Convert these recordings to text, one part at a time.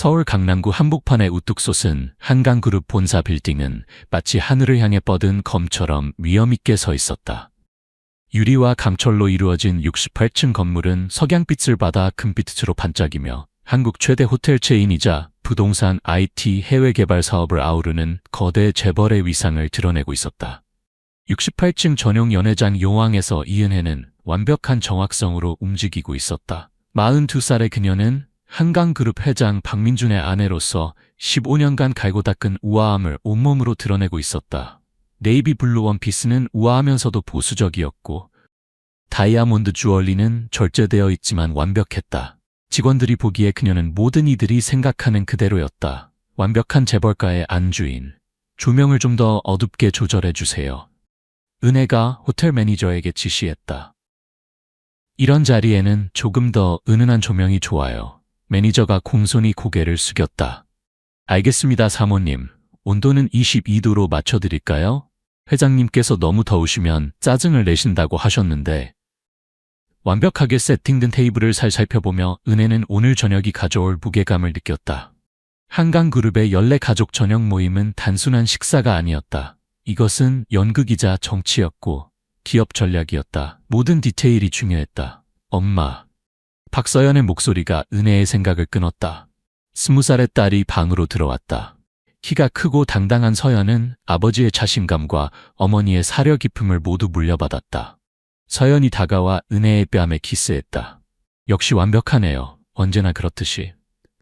서울 강남구 한복판에 우뚝 솟은 한강그룹 본사 빌딩은 마치 하늘을 향해 뻗은 검처럼 위엄있게 서 있었다. 유리와 강철로 이루어진 68층 건물은 석양빛을 받아 금빛으로 반짝이며 한국 최대 호텔 체인이자 부동산 IT 해외 개발 사업을 아우르는 거대 재벌의 위상을 드러내고 있었다. 68층 전용 연회장 용왕에서 이은혜는 완벽한 정확성으로 움직이고 있었다. 42살의 그녀는 한강그룹 회장 박민준의 아내로서 15년간 갈고 닦은 우아함을 온몸으로 드러내고 있었다. 네이비 블루 원피스는 우아하면서도 보수적이었고 다이아몬드 주얼리는 절제되어 있지만 완벽했다. 직원들이 보기에 그녀는 모든 이들이 생각하는 그대로였다. 완벽한 재벌가의 안주인. 조명을 좀 더 어둡게 조절해 주세요. 은혜가 호텔 매니저에게 지시했다. 이런 자리에는 조금 더 은은한 조명이 좋아요. 매니저가 공손히 고개를 숙였다. 알겠습니다, 사모님. 온도는 22도로 맞춰드릴까요? 회장님께서 너무 더우시면 짜증을 내신다고 하셨는데. 완벽하게 세팅된 테이블을 살펴보며 은혜는 오늘 저녁이 가져올 무게감을 느꼈다. 한강그룹의 연례 가족 저녁 모임은 단순한 식사가 아니었다. 이것은 연극이자 정치였고 기업 전략이었다. 모든 디테일이 중요했다. 엄마. 박서연의 목소리가 은혜의 생각을 끊었다. 20살의 딸이 방으로 들어왔다. 키가 크고 당당한 서연은 아버지의 자신감과 어머니의 사려 깊음을 모두 물려받았다. 서연이 다가와 은혜의 뺨에 키스했다. 역시 완벽하네요. 언제나 그렇듯이.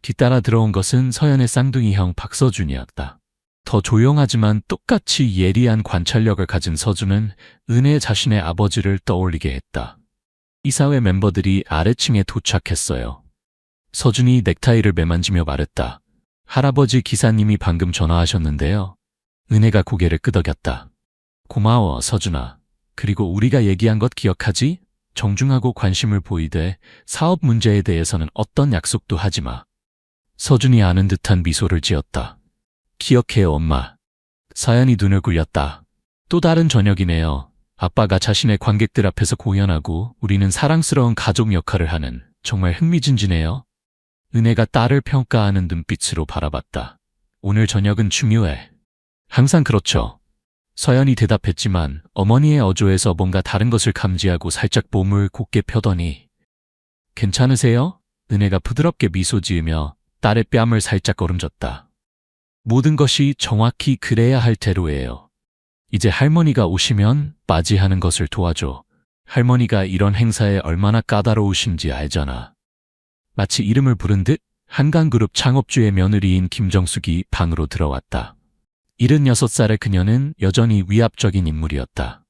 뒤따라 들어온 것은 서연의 쌍둥이 형 박서준이었다. 더 조용하지만 똑같이 예리한 관찰력을 가진 서준은 은혜 자신의 아버지를 떠올리게 했다. 이사회 멤버들이 아래층에 도착했어요. 서준이 넥타이를 매만지며 말했다. 할아버지 기사님이 방금 전화하셨는데요. 은혜가 고개를 끄덕였다. 고마워, 서준아. 그리고 우리가 얘기한 것 기억하지? 정중하고 관심을 보이되 사업 문제에 대해서는 어떤 약속도 하지 마. 서준이 아는 듯한 미소를 지었다. 기억해요, 엄마. 서연이 눈을 굴렸다. 또 다른 저녁이네요. 아빠가 자신의 관객들 앞에서 공연하고 우리는 사랑스러운 가족 역할을 하는. 정말 흥미진진해요. 은혜가 딸을 평가하는 눈빛으로 바라봤다. 오늘 저녁은 중요해. 항상 그렇죠. 서연이 대답했지만 어머니의 어조에서 뭔가 다른 것을 감지하고 살짝 몸을 곧게 펴더니 괜찮으세요? 은혜가 부드럽게 미소 지으며 딸의 뺨을 살짝 거름졌다. 모든 것이 정확히 그래야 할 대로예요. 이제 할머니가 오시면 맞이하는 것을 도와줘. 할머니가 이런 행사에 얼마나 까다로우신지 알잖아. 마치 이름을 부른 듯 한강그룹 창업주의 며느리인 김정숙이 방으로 들어왔다. 76살의 그녀는 여전히 위압적인 인물이었다.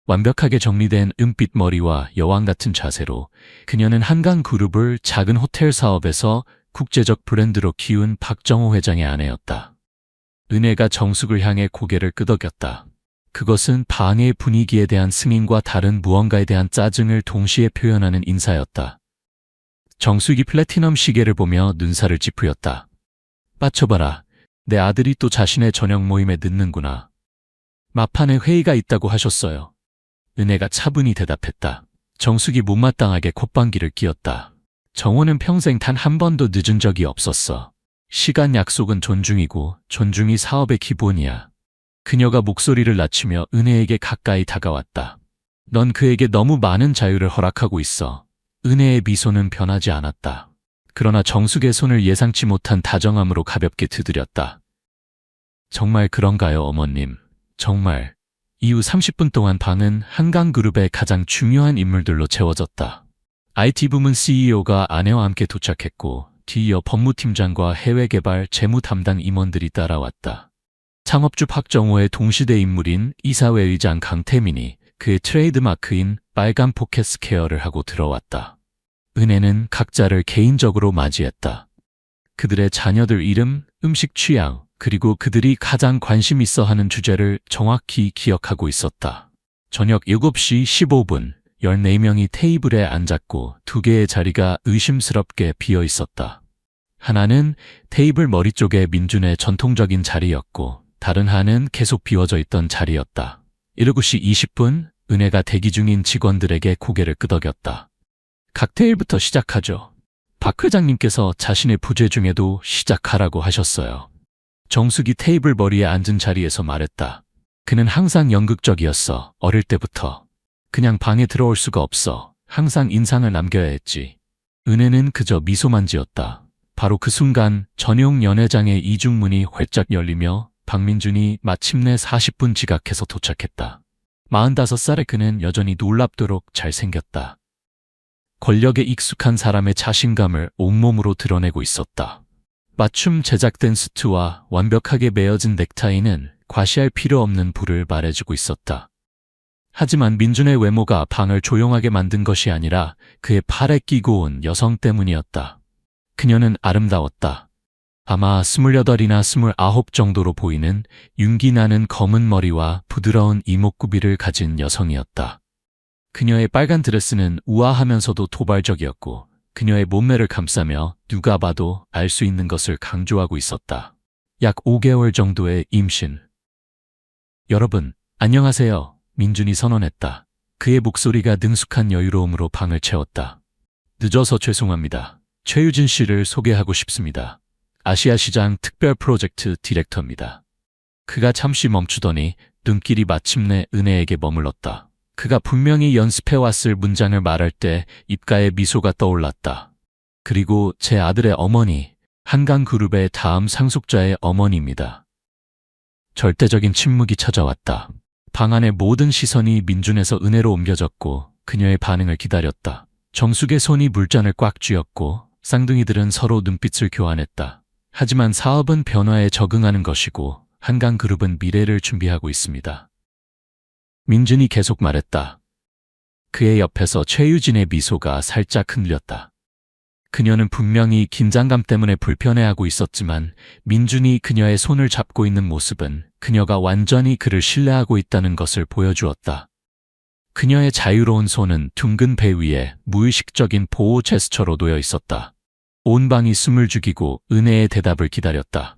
완벽하게 정리된 은빛 머리와 여왕 같은 자세로 그녀는 한강그룹을 작은 호텔 사업에서 국제적 브랜드로 키운 박정호 회장의 아내였다. 은혜가 정숙을 향해 고개를 끄덕였다. 그것은 방의 분위기에 대한 승인과 다른 무언가에 대한 짜증을 동시에 표현하는 인사였다. 정숙이 플래티넘 시계를 보며 눈살을 찌푸렸다. 빠쳐봐라. 내 아들이 또 자신의 저녁 모임에 늦는구나. 마판에 회의가 있다고 하셨어요. 은혜가 차분히 대답했다. 정숙이 못마땅하게 콧방귀를 뀌었다. 정호는 평생 단 한 번도 늦은 적이 없었어. 시간 약속은 존중이고 존중이 사업의 기본이야. 그녀가 목소리를 낮추며 은혜에게 가까이 다가왔다. 넌 그에게 너무 많은 자유를 허락하고 있어. 은혜의 미소는 변하지 않았다. 그러나 정숙의 손을 예상치 못한 다정함으로 가볍게 두드렸다. 정말 그런가요, 어머님? 정말. 이후 30분 동안 방은 한강그룹의 가장 중요한 인물들로 채워졌다. IT 부문 CEO가 아내와 함께 도착했고 뒤이어 법무팀장과 해외개발 재무 담당 임원들이 따라왔다. 창업주 박정호의 동시대 인물인 이사회 의장 강태민이 그의 트레이드마크인 빨간 포켓 스퀘어를 하고 들어왔다. 은혜는 각자를 개인적으로 맞이했다. 그들의 자녀들 이름, 음식 취향, 그리고 그들이 가장 관심 있어 하는 주제를 정확히 기억하고 있었다. 저녁 7시 15분, 14명이 테이블에 앉았고 2개의 자리가 의심스럽게 비어 있었다. 하나는 테이블 머리 쪽에 민준의 전통적인 자리였고 다른 하나는 계속 비워져 있던 자리였다. 7시 20분, 은혜가 대기 중인 직원들에게 고개를 끄덕였다. 칵테일부터 시작하죠. 박 회장님께서 자신의 부재 중에도 시작하라고 하셨어요. 정숙이 테이블 머리에 앉은 자리에서 말했다. 그는 항상 연극적이었어. 어릴 때부터. 그냥 방에 들어올 수가 없어. 항상 인상을 남겨야 했지. 은혜는 그저 미소만 지었다. 바로 그 순간 전용 연회장의 이중문이 활짝 열리며 박민준이 마침내 40분 지각해서 도착했다. 45살의 그는 여전히 놀랍도록 잘생겼다. 권력에 익숙한 사람의 자신감을 온몸으로 드러내고 있었다. 맞춤 제작된 수트와 완벽하게 매어진 넥타이는 과시할 필요 없는 부를 말해주고 있었다. 하지만 민준의 외모가 방을 조용하게 만든 것이 아니라 그의 팔에 끼고 온 여성 때문이었다. 그녀는 아름다웠다. 아마 28이나 29 정도로 보이는 윤기 나는 검은 머리와 부드러운 이목구비를 가진 여성이었다. 그녀의 빨간 드레스는 우아하면서도 도발적이었고 그녀의 몸매를 감싸며 누가 봐도 알 수 있는 것을 강조하고 있었다. 약 5개월 정도의 임신. 여러분, 안녕하세요. 민준이 선언했다. 그의 목소리가 능숙한 여유로움으로 방을 채웠다. 늦어서 죄송합니다. 최유진 씨를 소개하고 싶습니다. 아시아시장 특별 프로젝트 디렉터입니다. 그가 잠시 멈추더니 눈길이 마침내 은혜에게 머물렀다. 그가 분명히 연습해왔을 문장을 말할 때 입가에 미소가 떠올랐다. 그리고 제 아들의 어머니, 한강그룹의 다음 상속자의 어머니입니다. 절대적인 침묵이 찾아왔다. 방 안의 모든 시선이 민준에서 은혜로 옮겨졌고 그녀의 반응을 기다렸다. 정숙의 손이 물잔을 꽉 쥐었고 쌍둥이들은 서로 눈빛을 교환했다. 하지만 사업은 변화에 적응하는 것이고 한강그룹은 미래를 준비하고 있습니다. 민준이 계속 말했다. 그의 옆에서 최유진의 미소가 살짝 흔들렸다. 그녀는 분명히 긴장감 때문에 불편해하고 있었지만 민준이 그녀의 손을 잡고 있는 모습은 그녀가 완전히 그를 신뢰하고 있다는 것을 보여주었다. 그녀의 자유로운 손은 둥근 배 위에 무의식적인 보호 제스처로 놓여 있었다. 온 방이 숨을 죽이고 은혜의 대답을 기다렸다.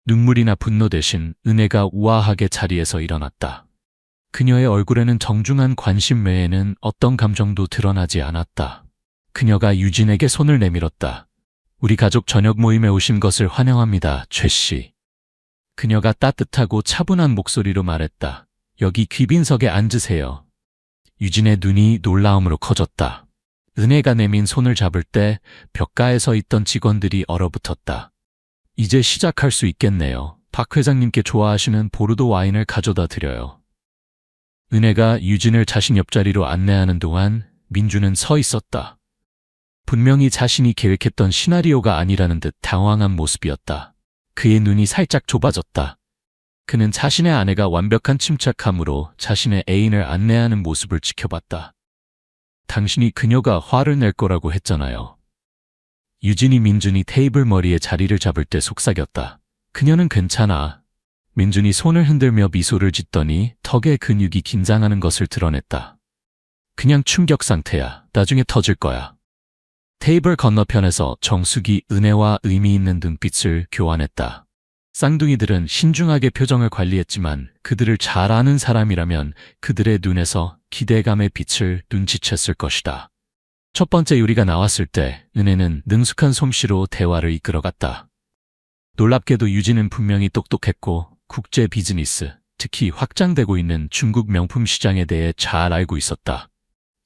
눈물이나 분노 대신 은혜가 우아하게 자리에서 일어났다. 그녀의 얼굴에는 정중한 관심 외에는 어떤 감정도 드러나지 않았다. 그녀가 유진에게 손을 내밀었다. 우리 가족 저녁 모임에 오신 것을 환영합니다, 최 씨. 그녀가 따뜻하고 차분한 목소리로 말했다. 여기 귀빈석에 앉으세요. 유진의 눈이 놀라움으로 커졌다. 은혜가 내민 손을 잡을 때 벽가에 서 있던 직원들이 얼어붙었다. 이제 시작할 수 있겠네요. 박 회장님께 좋아하시는 보르도 와인을 가져다 드려요. 은혜가 유진을 자신 옆자리로 안내하는 동안 민준은 서 있었다. 분명히 자신이 계획했던 시나리오가 아니라는 듯 당황한 모습이었다. 그의 눈이 살짝 좁아졌다. 그는 자신의 아내가 완벽한 침착함으로 자신의 애인을 안내하는 모습을 지켜봤다. 당신이 그녀가 화를 낼 거라고 했잖아요. 유진이 민준이 테이블 머리에 자리를 잡을 때 속삭였다. 그녀는 괜찮아. 민준이 손을 흔들며 미소를 짓더니 턱의 근육이 긴장하는 것을 드러냈다. 그냥 충격 상태야. 나중에 터질 거야. 테이블 건너편에서 정숙이 은혜와 의미 있는 눈빛을 교환했다. 쌍둥이들은 신중하게 표정을 관리했지만 그들을 잘 아는 사람이라면 그들의 눈에서 기대감의 빛을 눈치챘을 것이다. 첫 번째 요리가 나왔을 때 은혜는 능숙한 솜씨로 대화를 이끌어갔다. 놀랍게도 유진은 분명히 똑똑했고 국제 비즈니스, 특히 확장되고 있는 중국 명품 시장에 대해 잘 알고 있었다.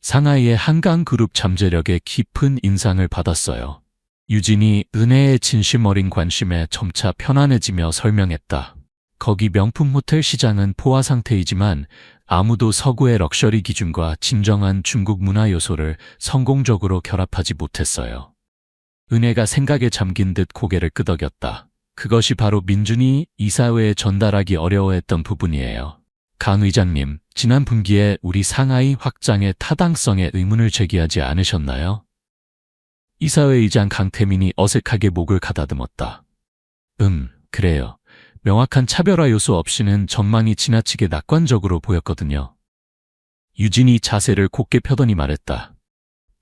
상하이의 한강그룹 잠재력에 깊은 인상을 받았어요. 유진이 은혜의 진심 어린 관심에 점차 편안해지며 설명했다. 거기 명품 호텔 시장은 포화 상태이지만 아무도 서구의 럭셔리 기준과 진정한 중국 문화 요소를 성공적으로 결합하지 못했어요. 은혜가 생각에 잠긴 듯 고개를 끄덕였다. 그것이 바로 민준이 이사회에 전달하기 어려워했던 부분이에요. 강 의장님, 지난 분기에 우리 상하이 확장의 타당성에 의문을 제기하지 않으셨나요? 이사회 의장 강태민이 어색하게 목을 가다듬었다. 그래요. 명확한 차별화 요소 없이는 전망이 지나치게 낙관적으로 보였거든요. 유진이 자세를 곧게 펴더니 말했다.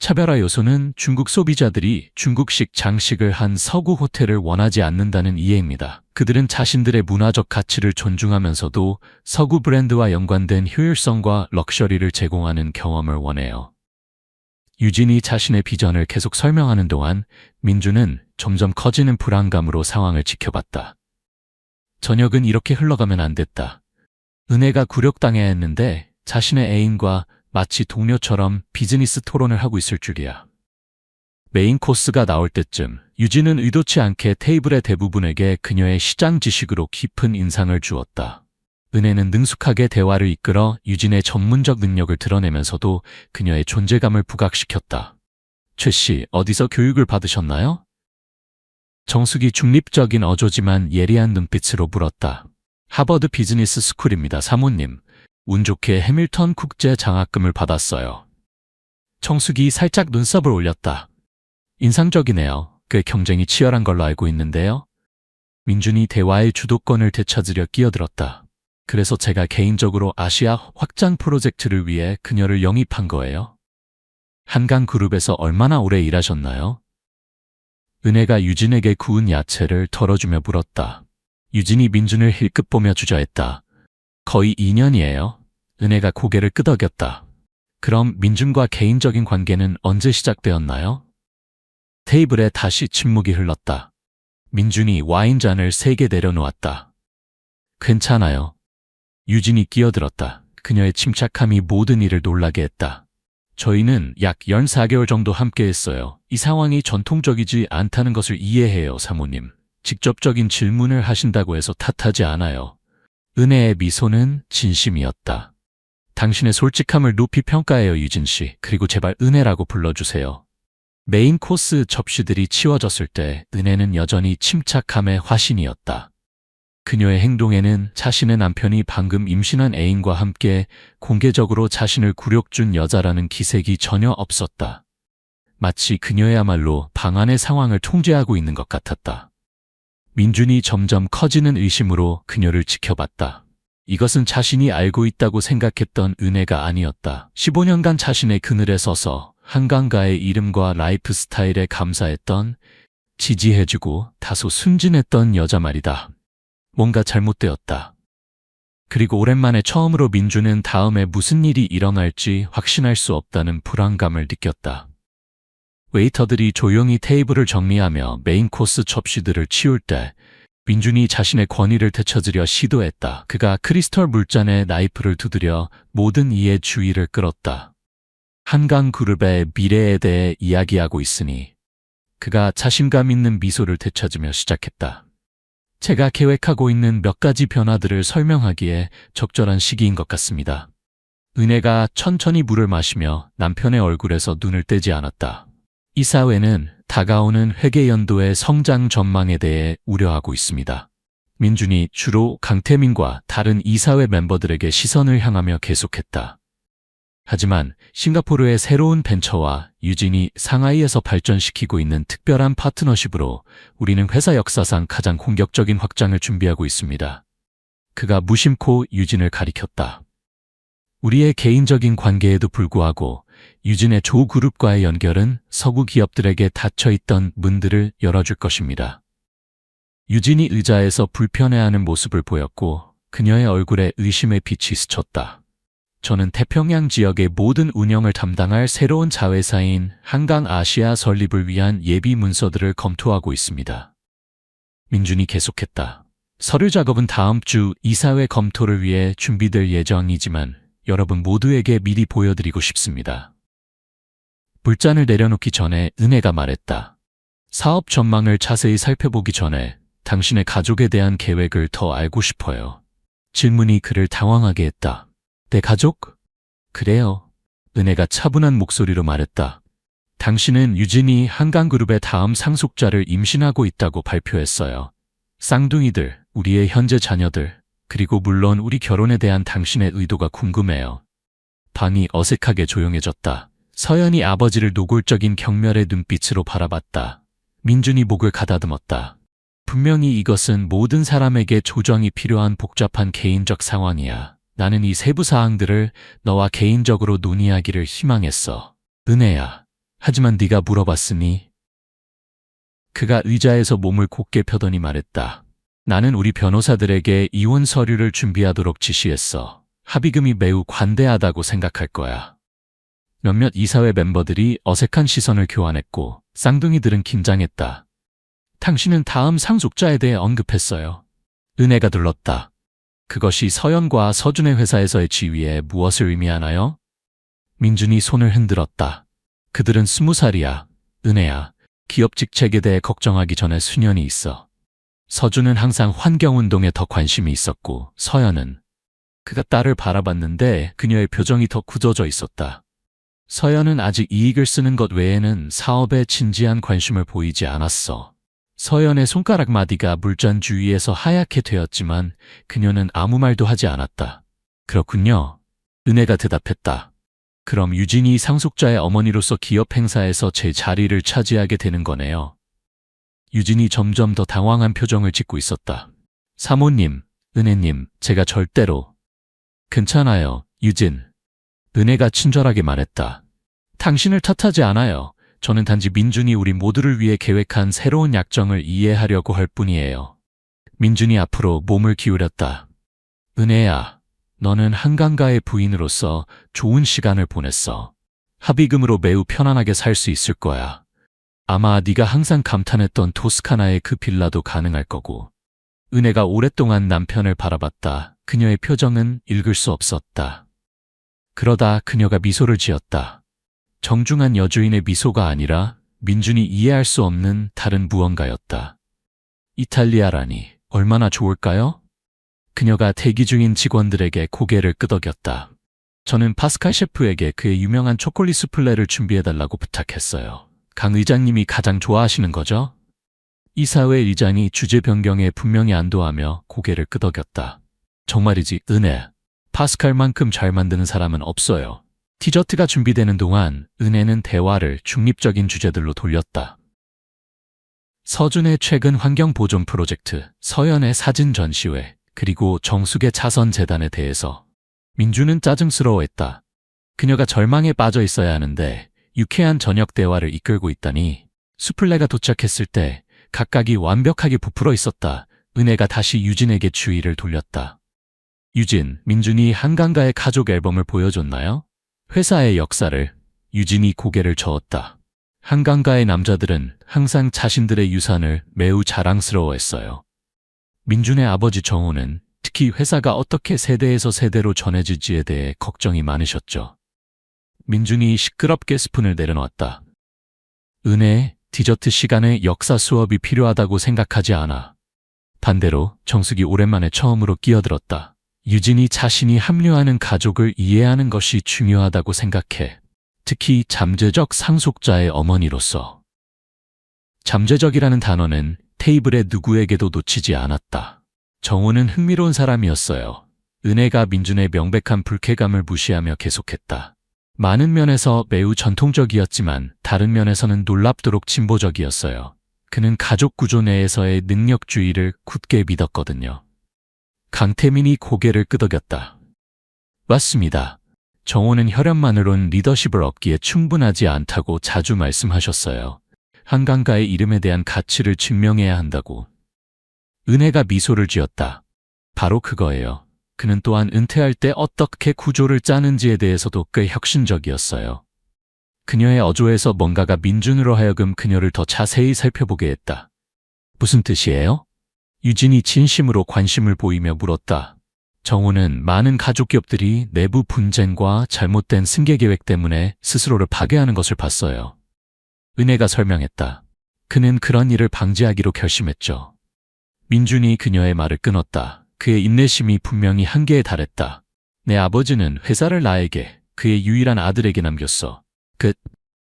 차별화 요소는 중국 소비자들이 중국식 장식을 한 서구 호텔을 원하지 않는다는 이해입니다. 그들은 자신들의 문화적 가치를 존중하면서도 서구 브랜드와 연관된 효율성과 럭셔리를 제공하는 경험을 원해요. 유진이 자신의 비전을 계속 설명하는 동안 민주는 점점 커지는 불안감으로 상황을 지켜봤다. 저녁은 이렇게 흘러가면 안 됐다. 은혜가 굴욕당해야 했는데 자신의 애인과 마치 동료처럼 비즈니스 토론을 하고 있을 줄이야. 메인 코스가 나올 때쯤 유진은 의도치 않게 테이블의 대부분에게 그녀의 시장 지식으로 깊은 인상을 주었다. 은혜는 능숙하게 대화를 이끌어 유진의 전문적 능력을 드러내면서도 그녀의 존재감을 부각시켰다. 최 씨, 어디서 교육을 받으셨나요? 정숙이 중립적인 어조지만 예리한 눈빛으로 물었다. 하버드 비즈니스 스쿨입니다, 사모님. 운 좋게 해밀턴 국제 장학금을 받았어요. 정숙이 살짝 눈썹을 올렸다. 인상적이네요. 꽤 경쟁이 치열한 걸로 알고 있는데요. 민준이 대화의 주도권을 되찾으려 끼어들었다. 그래서 제가 개인적으로 아시아 확장 프로젝트를 위해 그녀를 영입한 거예요. 한강그룹에서 얼마나 오래 일하셨나요? 은혜가 유진에게 구운 야채를 덜어주며 물었다. 유진이 민준을 힐끗 보며 주저했다. 거의 2년이에요. 은혜가 고개를 끄덕였다. 그럼 민준과 개인적인 관계는 언제 시작되었나요? 테이블에 다시 침묵이 흘렀다. 민준이 와인잔을 3개 내려놓았다. 괜찮아요. 유진이 끼어들었다. 그녀의 침착함이 모든 이를 놀라게 했다. 저희는 약 14개월 정도 함께 했어요. 이 상황이 전통적이지 않다는 것을 이해해요, 사모님. 직접적인 질문을 하신다고 해서 탓하지 않아요. 은혜의 미소는 진심이었다. 당신의 솔직함을 높이 평가해요, 유진 씨. 그리고 제발 은혜라고 불러주세요. 메인 코스 접시들이 치워졌을 때 은혜는 여전히 침착함의 화신이었다. 그녀의 행동에는 자신의 남편이 방금 임신한 애인과 함께 공개적으로 자신을 굴욕준 여자라는 기색이 전혀 없었다. 마치 그녀야말로 방 안의 상황을 통제하고 있는 것 같았다. 민준이 점점 커지는 의심으로 그녀를 지켜봤다. 이것은 자신이 알고 있다고 생각했던 은혜가 아니었다. 15년간 자신의 그늘에 서서 한강가의 이름과 라이프 스타일에 감사했던, 지지해주고 다소 순진했던 여자 말이다. 뭔가 잘못되었다. 그리고 오랜만에 처음으로 민주는 다음에 무슨 일이 일어날지 확신할 수 없다는 불안감을 느꼈다. 웨이터들이 조용히 테이블을 정리하며 메인 코스 접시들을 치울 때 민준이 자신의 권위를 되찾으려 시도했다. 그가 크리스털 물잔에 나이프를 두드려 모든 이의 주의를 끌었다. 한강그룹의 미래에 대해 이야기하고 있으니 그가 자신감 있는 미소를 되찾으며 시작했다. 제가 계획하고 있는 몇 가지 변화들을 설명하기에 적절한 시기인 것 같습니다. 은혜가 천천히 물을 마시며 남편의 얼굴에서 눈을 떼지 않았다. 이 사회는 다가오는 회계연도의 성장 전망에 대해 우려하고 있습니다. 민준이 주로 강태민과 다른 이사회 멤버들에게 시선을 향하며 계속했다. 하지만 싱가포르의 새로운 벤처와 유진이 상하이에서 발전시키고 있는 특별한 파트너십으로 우리는 회사 역사상 가장 공격적인 확장을 준비하고 있습니다. 그가 무심코 유진을 가리켰다. 우리의 개인적인 관계에도 불구하고 유진의 조그룹과의 연결은 서구 기업들에게 닫혀있던 문들을 열어줄 것입니다. 유진이 의자에서 불편해하는 모습을 보였고 그녀의 얼굴에 의심의 빛이 스쳤다. 저는 태평양 지역의 모든 운영을 담당할 새로운 자회사인 한강아시아 설립을 위한 예비 문서들을 검토하고 있습니다. 민준이 계속했다. 서류 작업은 다음 주 이사회 검토를 위해 준비될 예정이지만 여러분 모두에게 미리 보여드리고 싶습니다. 물잔을 내려놓기 전에 은혜가 말했다. 사업 전망을 자세히 살펴보기 전에 당신의 가족에 대한 계획을 더 알고 싶어요. 질문이 그를 당황하게 했다. 내 가족? 그래요. 은혜가 차분한 목소리로 말했다. 당신은 유진이 한강그룹의 다음 상속자를 임신하고 있다고 발표했어요. 쌍둥이들, 우리의 현재 자녀들, 그리고 물론 우리 결혼에 대한 당신의 의도가 궁금해요. 방이 어색하게 조용해졌다. 서연이 아버지를 노골적인 경멸의 눈빛으로 바라봤다. 민준이 목을 가다듬었다. 분명히 이것은 모든 사람에게 조정이 필요한 복잡한 개인적 상황이야. 나는 이 세부 사항들을 너와 개인적으로 논의하기를 희망했어. 은혜야. 하지만 네가 물어봤으니. 그가 의자에서 몸을 곧게 펴더니 말했다. 나는 우리 변호사들에게 이혼 서류를 준비하도록 지시했어. 합의금이 매우 관대하다고 생각할 거야. 몇몇 이사회 멤버들이 어색한 시선을 교환했고 쌍둥이들은 긴장했다. 당신은 다음 상속자에 대해 언급했어요. 은혜가 들렀다. 그것이 서연과 서준의 회사에서의 지위에 무엇을 의미하나요? 민준이 손을 흔들었다. 그들은 20살이야. 은혜야. 기업 직책에 대해 걱정하기 전에 수년이 있어. 서준은 항상 환경운동에 더 관심이 있었고 서연은 그가 딸을 바라봤는데 그녀의 표정이 더 굳어져 있었다. 서연은 아직 이익을 쓰는 것 외에는 사업에 진지한 관심을 보이지 않았어. 서연의 손가락 마디가 물잔 주위에서 하얗게 되었지만 그녀는 아무 말도 하지 않았다. 그렇군요. 은혜가 대답했다. 그럼 유진이 상속자의 어머니로서 기업 행사에서 제 자리를 차지하게 되는 거네요. 유진이 점점 더 당황한 표정을 짓고 있었다. 사모님, 은혜님, 제가 절대로. 괜찮아요, 유진. 은혜가 친절하게 말했다. 당신을 탓하지 않아요. 저는 단지 민준이 우리 모두를 위해 계획한 새로운 약정을 이해하려고 할 뿐이에요. 민준이 앞으로 몸을 기울였다. 은혜야, 너는 한강가의 부인으로서 좋은 시간을 보냈어. 합의금으로 매우 편안하게 살 수 있을 거야. 아마 네가 항상 감탄했던 토스카나의 그 빌라도 가능할 거고. 은혜가 오랫동안 남편을 바라봤다. 그녀의 표정은 읽을 수 없었다. 그러다 그녀가 미소를 지었다. 정중한 여주인의 미소가 아니라 민준이 이해할 수 없는 다른 무언가였다. 이탈리아라니 얼마나 좋을까요? 그녀가 대기 중인 직원들에게 고개를 끄덕였다. 저는 파스칼 셰프에게 그의 유명한 초콜릿 수플레를 준비해달라고 부탁했어요. 강 의장님이 가장 좋아하시는 거죠? 이사회 의장이 주제 변경에 분명히 안도하며 고개를 끄덕였다. 정말이지, 은혜. 파스칼만큼 잘 만드는 사람은 없어요. 디저트가 준비되는 동안 은혜는 대화를 중립적인 주제들로 돌렸다. 서준의 최근 환경보존 프로젝트, 서연의 사진 전시회, 그리고 정숙의 자선재단에 대해서 민주는 짜증스러워했다. 그녀가 절망에 빠져 있어야 하는데 유쾌한 저녁 대화를 이끌고 있다니. 수플레가 도착했을 때 각각이 완벽하게 부풀어 있었다. 은혜가 다시 유진에게 주의를 돌렸다. 유진, 민준이 한강가의 가족 앨범을 보여줬나요? 회사의 역사를. 유진이 고개를 저었다. 한강가의 남자들은 항상 자신들의 유산을 매우 자랑스러워했어요. 민준의 아버지 정호는 특히 회사가 어떻게 세대에서 세대로 전해질지에 대해 걱정이 많으셨죠. 민준이 시끄럽게 스푼을 내려놓았다. 은혜, 디저트 시간에 역사 수업이 필요하다고 생각하지 않아. 반대로 정숙이 오랜만에 처음으로 끼어들었다. 유진이 자신이 합류하는 가족을 이해하는 것이 중요하다고 생각해. 특히 잠재적 상속자의 어머니로서. 잠재적이라는 단어는 테이블에 누구에게도 놓치지 않았다. 정호는 흥미로운 사람이었어요. 은혜가 민준의 명백한 불쾌감을 무시하며 계속했다. 많은 면에서 매우 전통적이었지만 다른 면에서는 놀랍도록 진보적이었어요. 그는 가족 구조 내에서의 능력주의를 굳게 믿었거든요. 강태민이 고개를 끄덕였다. 맞습니다. 정호는 혈연만으론 리더십을 얻기에 충분하지 않다고 자주 말씀하셨어요. 한강가의 이름에 대한 가치를 증명해야 한다고. 은혜가 미소를 지었다. 바로 그거예요. 그는 또한 은퇴할 때 어떻게 구조를 짜는지에 대해서도 꽤 혁신적이었어요. 그녀의 어조에서 뭔가가 민준으로 하여금 그녀를 더 자세히 살펴보게 했다. 무슨 뜻이에요? 유진이 진심으로 관심을 보이며 물었다. 정호는 많은 가족 기업들이 내부 분쟁과 잘못된 승계 계획 때문에 스스로를 파괴하는 것을 봤어요. 은혜가 설명했다. 그는 그런 일을 방지하기로 결심했죠. 민준이 그녀의 말을 끊었다. 그의 인내심이 분명히 한계에 달했다. 내 아버지는 회사를 나에게, 그의 유일한 아들에게 남겼어. 그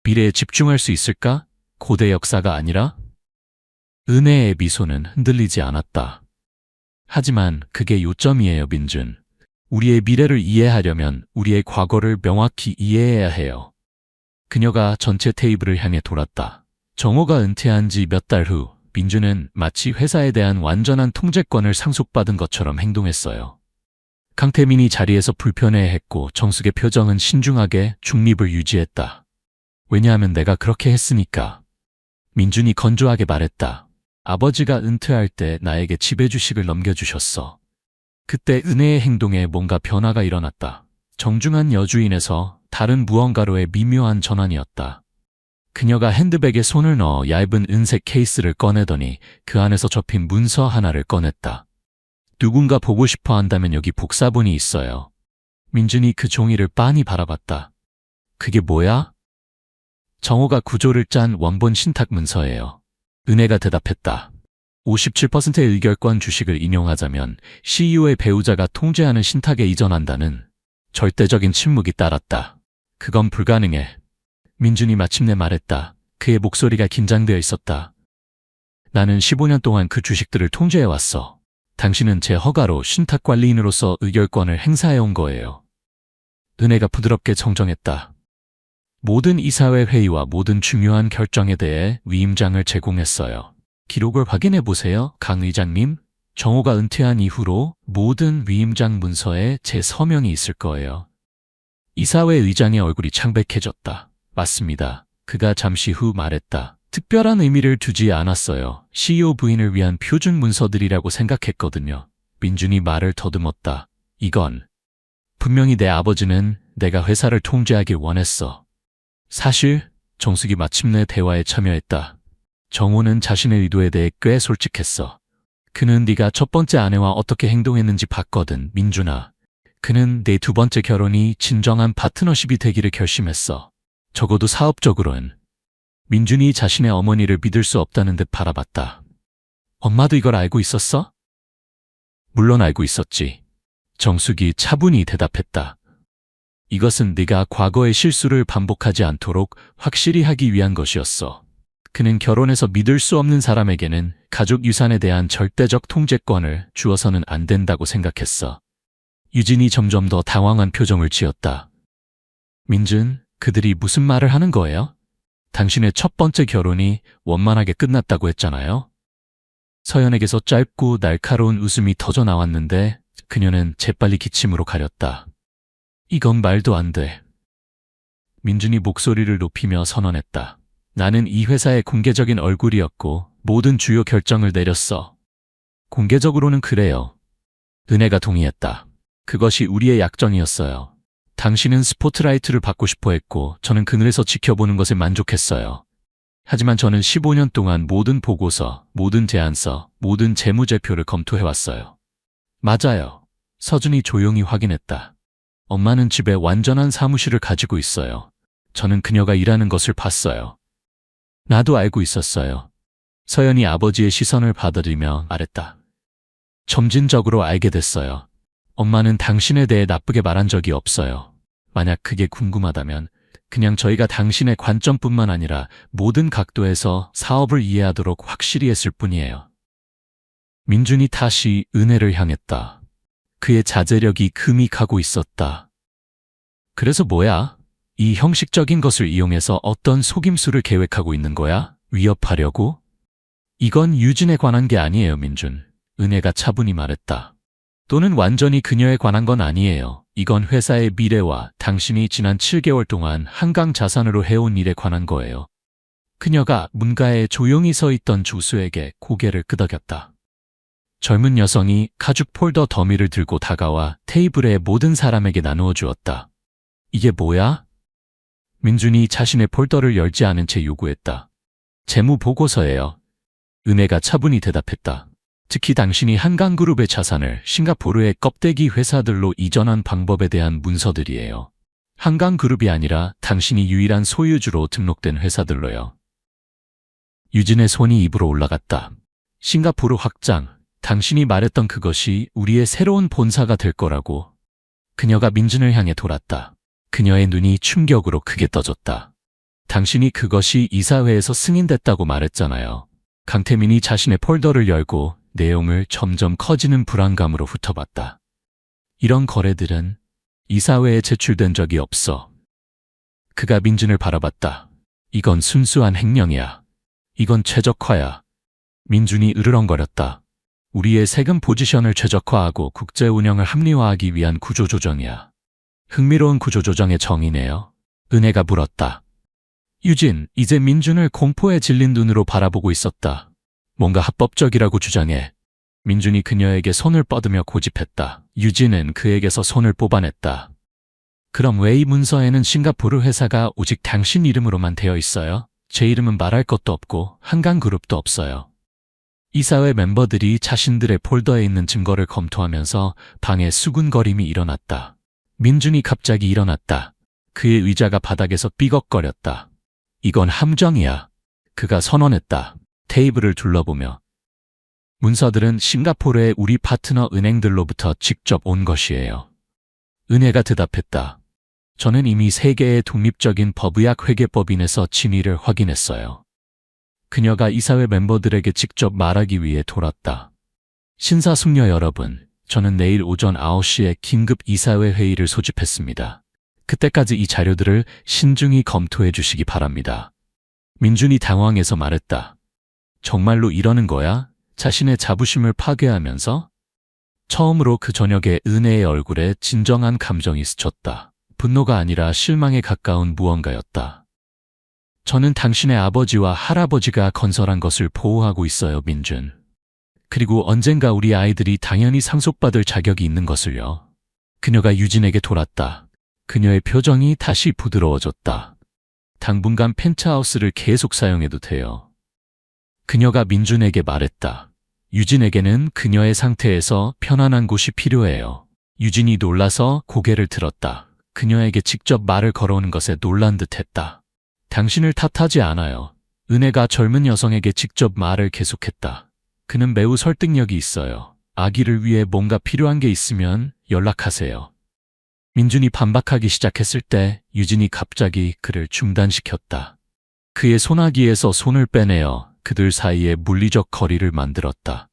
미래에 집중할 수 있을까? 고대 역사가 아니라? 은혜의 미소는 흔들리지 않았다. 하지만 그게 요점이에요, 민준. 우리의 미래를 이해하려면 우리의 과거를 명확히 이해해야 해요. 그녀가 전체 테이블을 향해 돌았다. 정호가 은퇴한 지 몇 달 후 민준은 마치 회사에 대한 완전한 통제권을 상속받은 것처럼 행동했어요. 강태민이 자리에서 불편해했고 정숙의 표정은 신중하게 중립을 유지했다. 왜냐하면 내가 그렇게 했으니까. 민준이 건조하게 말했다. 아버지가 은퇴할 때 나에게 지배주식을 넘겨주셨어. 그때 은혜의 행동에 뭔가 변화가 일어났다. 정중한 여주인에서 다른 무언가로의 미묘한 전환이었다. 그녀가 핸드백에 손을 넣어 얇은 은색 케이스를 꺼내더니 그 안에서 접힌 문서 하나를 꺼냈다. 누군가 보고 싶어 한다면 여기 복사본이 있어요. 민준이 그 종이를 빤히 바라봤다. 그게 뭐야? 정호가 구조를 짠 원본 신탁 문서예요. 은혜가 대답했다. 57%의 의결권 주식을 인용하자면 CEO의 배우자가 통제하는 신탁에 이전한다는 절대적인 침묵이 따랐다. 그건 불가능해. 민준이 마침내 말했다. 그의 목소리가 긴장되어 있었다. 나는 15년 동안 그 주식들을 통제해왔어. 당신은 제 허가로 신탁관리인으로서 의결권을 행사해온 거예요. 은혜가 부드럽게 정정했다. 모든 이사회 회의와 모든 중요한 결정에 대해 위임장을 제공했어요. 기록을 확인해 보세요, 강 의장님. 정호가 은퇴한 이후로 모든 위임장 문서에 제 서명이 있을 거예요. 이사회 의장의 얼굴이 창백해졌다. 맞습니다. 그가 잠시 후 말했다. 특별한 의미를 두지 않았어요. CEO 부인을 위한 표준 문서들이라고 생각했거든요. 민준이 말을 더듬었다. 이건 분명히 내 아버지는 내가 회사를 통제하길 원했어. 사실 정숙이 마침내 대화에 참여했다. 정호는 자신의 의도에 대해 꽤 솔직했어. 그는 네가 첫 번째 아내와 어떻게 행동했는지 봤거든, 민준아. 그는 내 두 번째 결혼이 진정한 파트너십이 되기를 결심했어. 적어도 사업적으로는. 민준이 자신의 어머니를 믿을 수 없다는 듯 바라봤다. 엄마도 이걸 알고 있었어? 물론 알고 있었지. 정숙이 차분히 대답했다. 이것은 네가 과거의 실수를 반복하지 않도록 확실히 하기 위한 것이었어. 그는 결혼해서 믿을 수 없는 사람에게는 가족 유산에 대한 절대적 통제권을 주어서는 안 된다고 생각했어. 유진이 점점 더 당황한 표정을 지었다. 민준, 그들이 무슨 말을 하는 거예요? 당신의 첫 번째 결혼이 원만하게 끝났다고 했잖아요. 서연에게서 짧고 날카로운 웃음이 터져 나왔는데 그녀는 재빨리 기침으로 가렸다. 이건 말도 안 돼. 민준이 목소리를 높이며 선언했다. 나는 이 회사의 공개적인 얼굴이었고 모든 주요 결정을 내렸어. 공개적으로는 그래요. 은혜가 동의했다. 그것이 우리의 약점이었어요. 당신은 스포트라이트를 받고 싶어 했고 저는 그늘에서 지켜보는 것에 만족했어요. 하지만 저는 15년 동안 모든 보고서, 모든 제안서, 모든 재무제표를 검토해왔어요. 맞아요. 서준이 조용히 확인했다. 엄마는 집에 완전한 사무실을 가지고 있어요. 저는 그녀가 일하는 것을 봤어요. 나도 알고 있었어요. 서연이 아버지의 시선을 받아들이며 말했다. 점진적으로 알게 됐어요. 엄마는 당신에 대해 나쁘게 말한 적이 없어요. 만약 그게 궁금하다면 그냥 저희가 당신의 관점뿐만 아니라 모든 각도에서 사업을 이해하도록 확실히 했을 뿐이에요. 민준이 다시 은혜를 향했다. 그의 자제력이 금이 가고 있었다. 그래서 뭐야? 이 형식적인 것을 이용해서 어떤 속임수를 계획하고 있는 거야? 위협하려고? 이건 유진에 관한 게 아니에요, 민준. 은혜가 차분히 말했다. 또는 완전히 그녀에 관한 건 아니에요. 이건 회사의 미래와 당신이 지난 7개월 동안 한강 자산으로 해온 일에 관한 거예요. 그녀가 문가에 조용히 서 있던 조수에게 고개를 끄덕였다. 젊은 여성이 가죽 폴더 더미를 들고 다가와 테이블의 모든 사람에게 나누어 주었다. 이게 뭐야? 민준이 자신의 폴더를 열지 않은 채 요구했다. 재무 보고서예요. 은혜가 차분히 대답했다. 특히 당신이 한강그룹의 자산을 싱가포르의 껍데기 회사들로 이전한 방법에 대한 문서들이에요. 한강그룹이 아니라 당신이 유일한 소유주로 등록된 회사들로요. 유진의 손이 입으로 올라갔다. 싱가포르 확장, 당신이 말했던 그것이 우리의 새로운 본사가 될 거라고. 그녀가 민준을 향해 돌았다. 그녀의 눈이 충격으로 크게 떠졌다. 당신이 그것이 이사회에서 승인됐다고 말했잖아요. 강태민이 자신의 폴더를 열고 내용을 점점 커지는 불안감으로 훑어봤다. 이런 거래들은 이사회에 제출된 적이 없어. 그가 민준을 바라봤다. 이건 순수한 횡령이야. 이건 최적화야. 민준이 으르렁거렸다. 우리의 세금 포지션을 최적화하고 국제 운영을 합리화하기 위한 구조조정이야. 흥미로운 구조조정의 정의네요. 은혜가 물었다. 유진, 이제 민준을 공포에 질린 눈으로 바라보고 있었다. 뭔가 합법적이라고 주장해. 민준이 그녀에게 손을 뻗으며 고집했다. 유진은 그에게서 손을 뽑아냈다. 그럼 왜 이 문서에는 싱가포르 회사가 오직 당신 이름으로만 되어 있어요? 제 이름은 말할 것도 없고 한강그룹도 없어요. 이사회 멤버들이 자신들의 폴더에 있는 증거를 검토하면서 방에 수군거림이 일어났다. 민준이 갑자기 일어났다. 그의 의자가 바닥에서 삐걱거렸다. 이건 함정이야. 그가 선언했다. 테이블을 둘러보며. 문서들은 싱가포르의 우리 파트너 은행들로부터 직접 온 것이에요. 은혜가 대답했다. 저는 이미 세계의 독립적인 법의학 회계법인에서 진위를 확인했어요. 그녀가 이사회 멤버들에게 직접 말하기 위해 돌았다. 신사숙녀 여러분, 저는 내일 오전 9시에 긴급 이사회 회의를 소집했습니다. 그때까지 이 자료들을 신중히 검토해 주시기 바랍니다. 민준이 당황해서 말했다. 정말로 이러는 거야? 자신의 자부심을 파괴하면서? 처음으로 그 저녁에 은혜의 얼굴에 진정한 감정이 스쳤다. 분노가 아니라 실망에 가까운 무언가였다. 저는 당신의 아버지와 할아버지가 건설한 것을 보호하고 있어요, 민준. 그리고 언젠가 우리 아이들이 당연히 상속받을 자격이 있는 것을요. 그녀가 유진에게 돌았다. 그녀의 표정이 다시 부드러워졌다. 당분간 펜트하우스를 계속 사용해도 돼요. 그녀가 민준에게 말했다. 유진에게는 그녀의 상태에서 편안한 곳이 필요해요. 유진이 놀라서 고개를 들었다. 그녀에게 직접 말을 걸어오는 것에 놀란 듯했다. 당신을 탓하지 않아요. 은혜가 젊은 여성에게 직접 말을 계속했다. 그는 매우 설득력이 있어요. 아기를 위해 뭔가 필요한 게 있으면 연락하세요. 민준이 반박하기 시작했을 때 유진이 갑자기 그를 중단시켰다. 그의 소나기에서 손을 빼내어 그들 사이에 물리적 거리를 만들었다.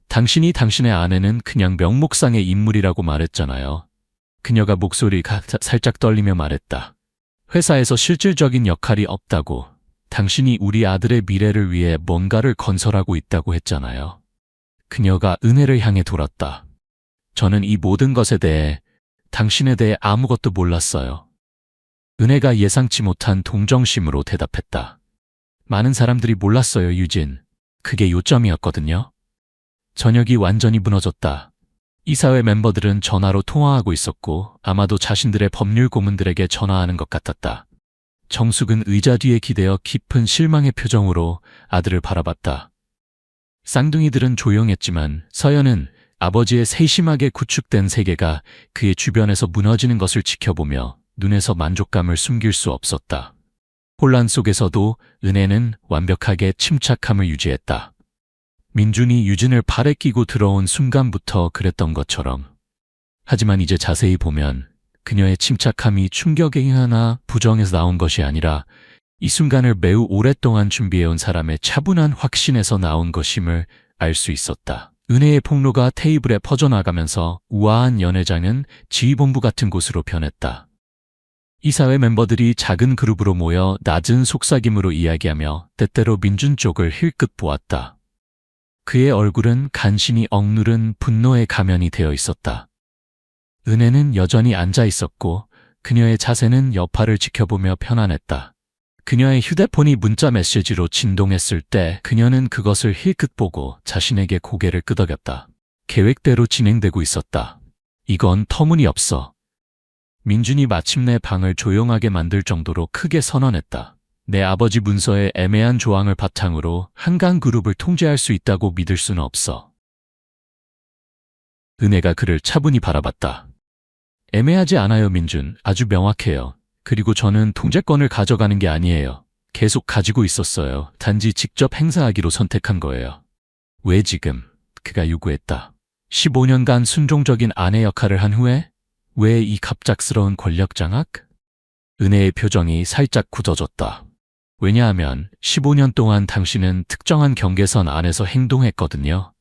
당신이 당신의 아내는 그냥 명목상의 인물이라고 말했잖아요. 그녀가 목소리가 살짝 떨리며 말했다. 회사에서 실질적인 역할이 없다고. 당신이 우리 아들의 미래를 위해 뭔가를 건설하고 있다고 했잖아요. 그녀가 은혜를 향해 돌았다. 저는 이 모든 것에 대해 당신에 대해 아무것도 몰랐어요. 은혜가 예상치 못한 동정심으로 대답했다. 많은 사람들이 몰랐어요, 유진. 그게 요점이었거든요. 저녁이 완전히 무너졌다. 이사회 멤버들은 전화로 통화하고 있었고 아마도 자신들의 법률 고문들에게 전화하는 것 같았다. 정숙은 의자 뒤에 기대어 깊은 실망의 표정으로 아들을 바라봤다. 쌍둥이들은 조용했지만 서연은 아버지의 세심하게 구축된 세계가 그의 주변에서 무너지는 것을 지켜보며 눈에서 만족감을 숨길 수 없었다. 혼란 속에서도 은혜는 완벽하게 침착함을 유지했다. 민준이 유진을 팔에 끼고 들어온 순간부터 그랬던 것처럼. 하지만 이제 자세히 보면 그녀의 침착함이 충격에 하나 부정에서 나온 것이 아니라 이 순간을 매우 오랫동안 준비해온 사람의 차분한 확신에서 나온 것임을 알 수 있었다. 은혜의 폭로가 테이블에 퍼져나가면서 우아한 연회장은 지휘본부 같은 곳으로 변했다. 이사회 멤버들이 작은 그룹으로 모여 낮은 속삭임으로 이야기하며 때때로 민준 쪽을 힐끗 보았다. 그의 얼굴은 간신히 억누른 분노의 가면이 되어 있었다. 은혜는 여전히 앉아 있었고 그녀의 자세는 여파를 지켜보며 편안했다. 그녀의 휴대폰이 문자 메시지로 진동했을 때 그녀는 그것을 힐끗 보고 자신에게 고개를 끄덕였다. 계획대로 진행되고 있었다. 이건 터무니없어. 민준이 마침내 방을 조용하게 만들 정도로 크게 선언했다. 내 아버지 문서의 애매한 조항을 바탕으로 한강그룹을 통제할 수 있다고 믿을 수는 없어. 은혜가 그를 차분히 바라봤다. 애매하지 않아요, 민준. 아주 명확해요. 그리고 저는 통제권을 가져가는 게 아니에요. 계속 가지고 있었어요. 단지 직접 행사하기로 선택한 거예요. 왜 지금? 그가 요구했다. 15년간 순종적인 아내 역할을 한 후에? 왜 이 갑작스러운 권력 장악? 은혜의 표정이 살짝 굳어졌다. 왜냐하면 15년 동안 당신은 특정한 경계선 안에서 행동했거든요.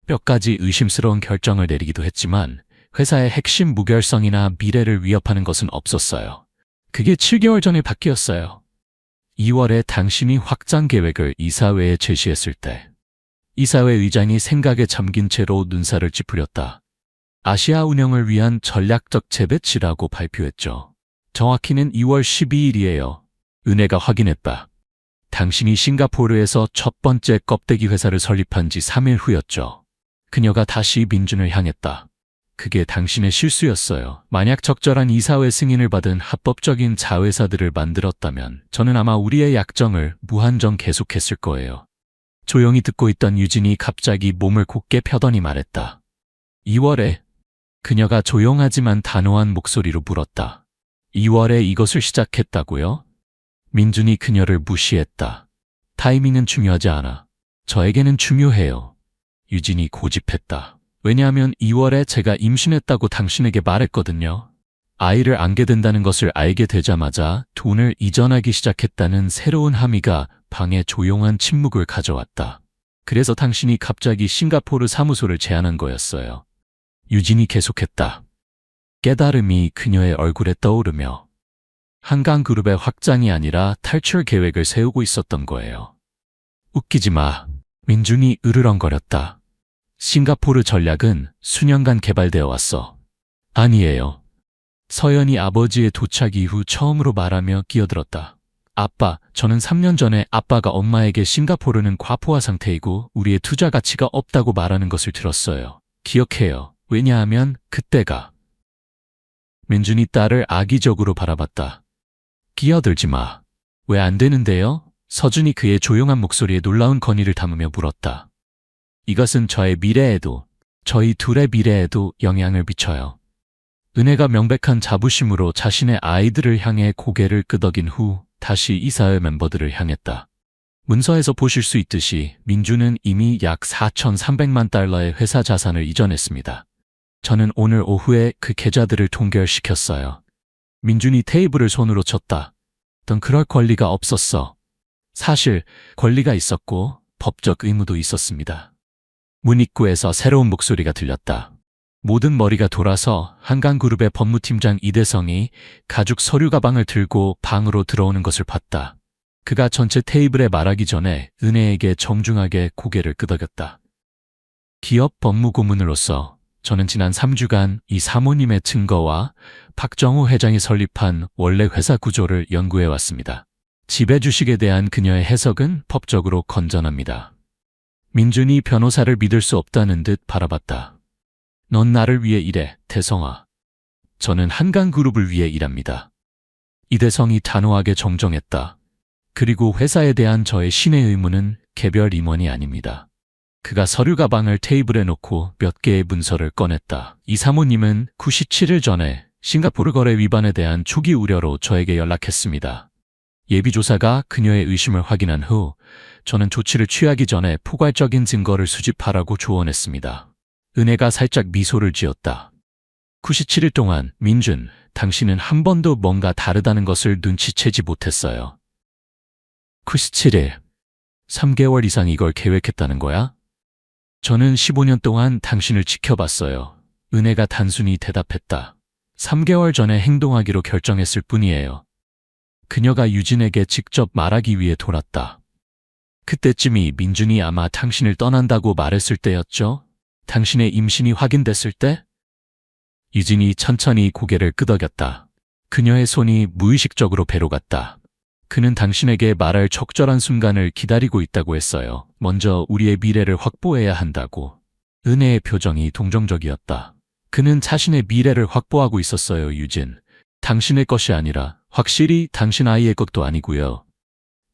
몇 가지 의심스러운 결정을 내리기도 했지만 회사의 핵심 무결성이나 미래를 위협하는 것은 없었어요. 그게 7개월 전에 바뀌었어요. 2월에 당신이 확장 계획을 이사회에 제시했을 때 이사회 의장이 생각에 잠긴 채로 눈살을 찌푸렸다. 아시아 운영을 위한 전략적 재배치라고 발표했죠. 정확히는 2월 12일이에요. 은혜가 확인했다. 당신이 싱가포르에서 첫 번째 껍데기 회사를 설립한 지 3일 후였죠. 그녀가 다시 민준을 향했다. 그게 당신의 실수였어요. 만약 적절한 이사회 승인을 받은 합법적인 자회사들을 만들었다면 저는 아마 우리의 약정을 무한정 계속했을 거예요. 조용히 듣고 있던 유진이 갑자기 몸을 곧게 펴더니 말했다. 2월에 그녀가 조용하지만 단호한 목소리로 물었다. 2월에 이것을 시작했다고요? 민준이 그녀를 무시했다. 타이밍은 중요하지 않아. 저에게는 중요해요. 유진이 고집했다. 왜냐하면 2월에 제가 임신했다고 당신에게 말했거든요. 아이를 안게 된다는 것을 알게 되자마자 돈을 이전하기 시작했다는 새로운 함의가 방에 조용한 침묵을 가져왔다. 그래서 당신이 갑자기 싱가포르 사무소를 제안한 거였어요. 유진이 계속했다. 깨달음이 그녀의 얼굴에 떠오르며 한강그룹의 확장이 아니라 탈출 계획을 세우고 있었던 거예요. 웃기지 마. 민준이 으르렁거렸다. 싱가포르 전략은 수년간 개발되어 왔어. 아니에요. 서연이 아버지의 도착 이후 처음으로 말하며 끼어들었다. 아빠, 저는 3년 전에 아빠가 엄마에게 싱가포르는 과포화 상태이고 우리의 투자 가치가 없다고 말하는 것을 들었어요. 기억해요. 왜냐하면 그때가. 민준이 딸을 악의적으로 바라봤다. 끼어들지 마. 왜 안 되는데요? 서준이 그의 조용한 목소리에 놀라운 건의를 담으며 물었다. 이것은 저의 미래에도, 저희 둘의 미래에도 영향을 미쳐요. 은혜가 명백한 자부심으로 자신의 아이들을 향해 고개를 끄덕인 후 다시 이사회 멤버들을 향했다. 문서에서 보실 수 있듯이 민주는 이미 약 4,300만 달러의 회사 자산을 이전했습니다. 저는 오늘 오후에 그 계좌들을 동결시켰어요. 민준이 테이블을 손으로 쳤다. 넌 그럴 권리가 없었어. 사실 권리가 있었고 법적 의무도 있었습니다. 문 입구에서 새로운 목소리가 들렸다. 모든 머리가 돌아서 한강그룹의 법무팀장 이대성이 가죽 서류 가방을 들고 방으로 들어오는 것을 봤다. 그가 전체 테이블에 말하기 전에 은혜에게 정중하게 고개를 끄덕였다. 기업 법무고문으로서 저는 지난 3주간 이 사모님의 증거와 박정호 회장이 설립한 원래 회사 구조를 연구해 왔습니다. 지배주식에 대한 그녀의 해석은 법적으로 건전합니다. 민준이 변호사를 믿을 수 없다는 듯 바라봤다. 넌 나를 위해 일해, 대성아. 저는 한강그룹을 위해 일합니다. 이대성이 단호하게 정정했다. 그리고 회사에 대한 저의 신의 의무는 개별 임원이 아닙니다. 그가 서류 가방을 테이블에 놓고 몇 개의 문서를 꺼냈다. 이 사모님은 97일 전에 싱가포르 거래 위반에 대한 초기 우려로 저에게 연락했습니다. 예비조사가 그녀의 의심을 확인한 후 저는 조치를 취하기 전에 포괄적인 증거를 수집하라고 조언했습니다. 은혜가 살짝 미소를 지었다. 97일 동안 민준, 당신은 한 번도 뭔가 다르다는 것을 눈치채지 못했어요. 97일, 3개월 이상 이걸 계획했다는 거야? 저는 15년 동안 당신을 지켜봤어요. 은혜가 단순히 대답했다. 3개월 전에 행동하기로 결정했을 뿐이에요. 그녀가 유진에게 직접 말하기 위해 돌았다. 그때쯤이 민준이 아마 당신을 떠난다고 말했을 때였죠? 당신의 임신이 확인됐을 때? 유진이 천천히 고개를 끄덕였다. 그녀의 손이 무의식적으로 배로 갔다. 그는 당신에게 말할 적절한 순간을 기다리고 있다고 했어요. 먼저 우리의 미래를 확보해야 한다고. 은혜의 표정이 동정적이었다. 그는 자신의 미래를 확보하고 있었어요, 유진. 당신의 것이 아니라 확실히 당신 아이의 것도 아니고요.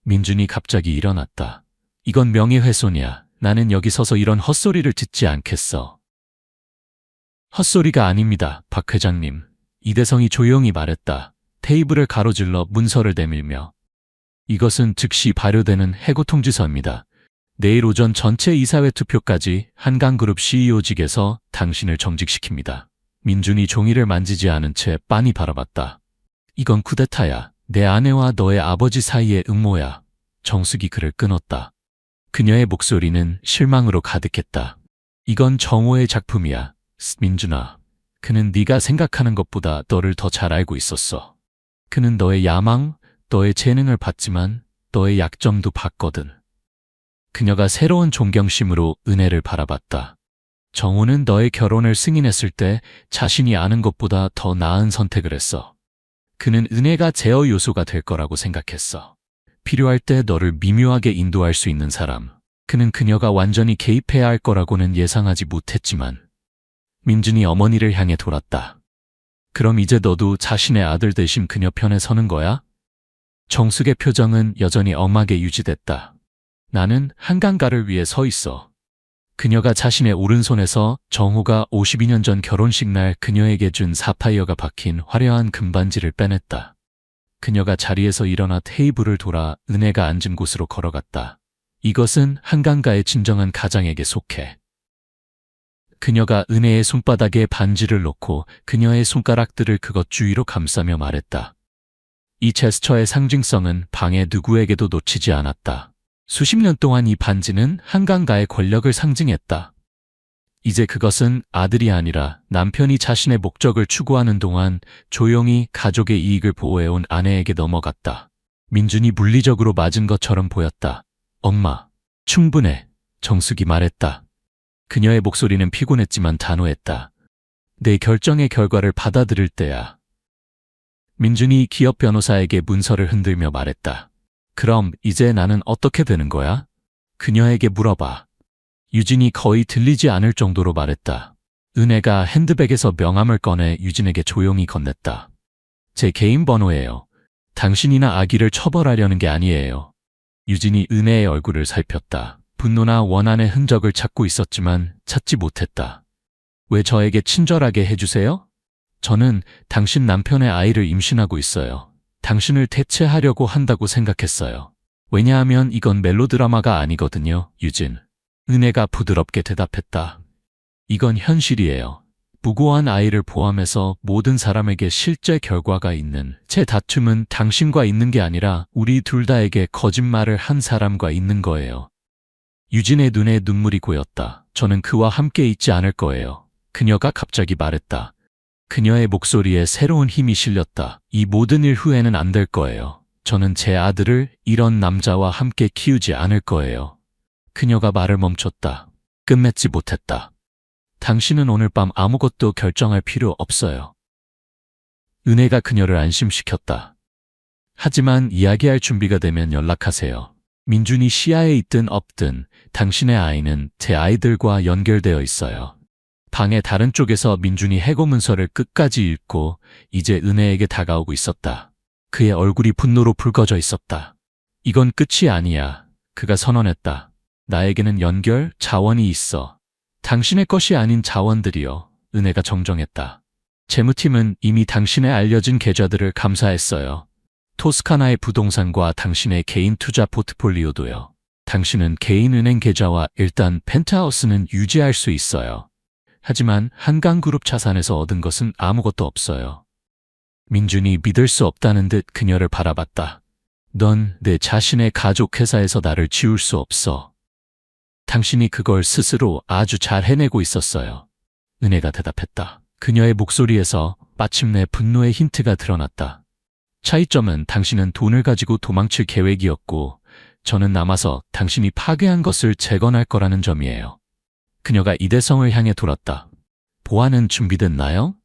민준이 갑자기 일어났다. 이건 명예훼손이야. 나는 여기 서서 이런 헛소리를 듣지 않겠어. 헛소리가 아닙니다, 박 회장님. 이대성이 조용히 말했다. 테이블을 가로질러 문서를 내밀며. 이것은 즉시 발효되는 해고 통지서입니다. 내일 오전 전체 이사회 투표까지 한강그룹 CEO직에서 당신을 정직시킵니다. 민준이 종이를 만지지 않은 채 빤히 바라봤다. 이건 쿠데타야. 내 아내와 너의 아버지 사이의 음모야. 정숙이 그를 끊었다. 그녀의 목소리는 실망으로 가득했다. 이건 정호의 작품이야. 민준아. 그는 네가 생각하는 것보다 너를 더 잘 알고 있었어. 그는 너의 야망, 너의 재능을 봤지만 너의 약점도 봤거든. 그녀가 새로운 존경심으로 은혜를 바라봤다. 정호는 너의 결혼을 승인했을 때 자신이 아는 것보다 더 나은 선택을 했어. 그는 은혜가 제어 요소가 될 거라고 생각했어. 필요할 때 너를 미묘하게 인도할 수 있는 사람. 그는 그녀가 완전히 개입해야 할 거라고는 예상하지 못했지만 민준이 어머니를 향해 돌았다. 그럼 이제 너도 자신의 아들 대신 그녀 편에 서는 거야? 정숙의 표정은 여전히 엄하게 유지됐다. 나는 한강가를 위해 서 있어. 그녀가 자신의 오른손에서 정호가 52년 전 결혼식 날 그녀에게 준 사파이어가 박힌 화려한 금반지를 빼냈다. 그녀가 자리에서 일어나 테이블을 돌아 은혜가 앉은 곳으로 걸어갔다. 이것은 한강가의 진정한 가장에게 속해. 그녀가 은혜의 손바닥에 반지를 놓고 그녀의 손가락들을 그것 주위로 감싸며 말했다. 이 제스처의 상징성은 방에 누구에게도 놓치지 않았다. 수십 년 동안 이 반지는 한강가의 권력을 상징했다. 이제 그것은 아들이 아니라 남편이 자신의 목적을 추구하는 동안 조용히 가족의 이익을 보호해온 아내에게 넘어갔다. 민준이 물리적으로 맞은 것처럼 보였다. 엄마, 충분해. 정숙이 말했다. 그녀의 목소리는 피곤했지만 단호했다. 내 결정의 결과를 받아들일 때야. 민준이 기업 변호사에게 문서를 흔들며 말했다. 그럼 이제 나는 어떻게 되는 거야? 그녀에게 물어봐. 유진이 거의 들리지 않을 정도로 말했다. 은혜가 핸드백에서 명함을 꺼내 유진에게 조용히 건넸다. 제 개인 번호예요. 당신이나 아기를 처벌하려는 게 아니에요. 유진이 은혜의 얼굴을 살폈다. 분노나 원한의 흔적을 찾고 있었지만 찾지 못했다. 왜 저에게 친절하게 해주세요? 저는 당신 남편의 아이를 임신하고 있어요. 당신을 대체하려고 한다고 생각했어요. 왜냐하면 이건 멜로드라마가 아니거든요, 유진. 은혜가 부드럽게 대답했다. 이건 현실이에요. 무고한 아이를 포함해서 모든 사람에게 실제 결과가 있는 제 다툼은 당신과 있는 게 아니라 우리 둘 다에게 거짓말을 한 사람과 있는 거예요. 유진의 눈에 눈물이 고였다. 저는 그와 함께 있지 않을 거예요. 그녀가 갑자기 말했다. 그녀의 목소리에 새로운 힘이 실렸다. 이 모든 일 후에는 안 될 거예요. 저는 제 아들을 이런 남자와 함께 키우지 않을 거예요. 그녀가 말을 멈췄다. 끝맺지 못했다. 당신은 오늘 밤 아무것도 결정할 필요 없어요. 은혜가 그녀를 안심시켰다. 하지만 이야기할 준비가 되면 연락하세요. 민준이 시야에 있든 없든 당신의 아이는 제 아이들과 연결되어 있어요. 방의 다른 쪽에서 민준이 해고 문서를 끝까지 읽고 이제 은혜에게 다가오고 있었다. 그의 얼굴이 분노로 붉어져 있었다. 이건 끝이 아니야. 그가 선언했다. 나에게는 연결, 자원이 있어. 당신의 것이 아닌 자원들이요. 은혜가 정정했다. 재무팀은 이미 당신의 알려진 계좌들을 감사했어요. 토스카나의 부동산과 당신의 개인 투자 포트폴리오도요. 당신은 개인 은행 계좌와 일단 펜트하우스는 유지할 수 있어요. 하지만 한강그룹 자산에서 얻은 것은 아무것도 없어요. 민준이 믿을 수 없다는 듯 그녀를 바라봤다. 넌 내 자신의 가족 회사에서 나를 지울 수 없어. 당신이 그걸 스스로 아주 잘 해내고 있었어요. 은혜가 대답했다. 그녀의 목소리에서 마침내 분노의 힌트가 드러났다. 차이점은 당신은 돈을 가지고 도망칠 계획이었고 저는 남아서 당신이 파괴한 것을 재건할 거라는 점이에요. 그녀가 이대성을 향해 돌았다. 보안은 준비됐나요?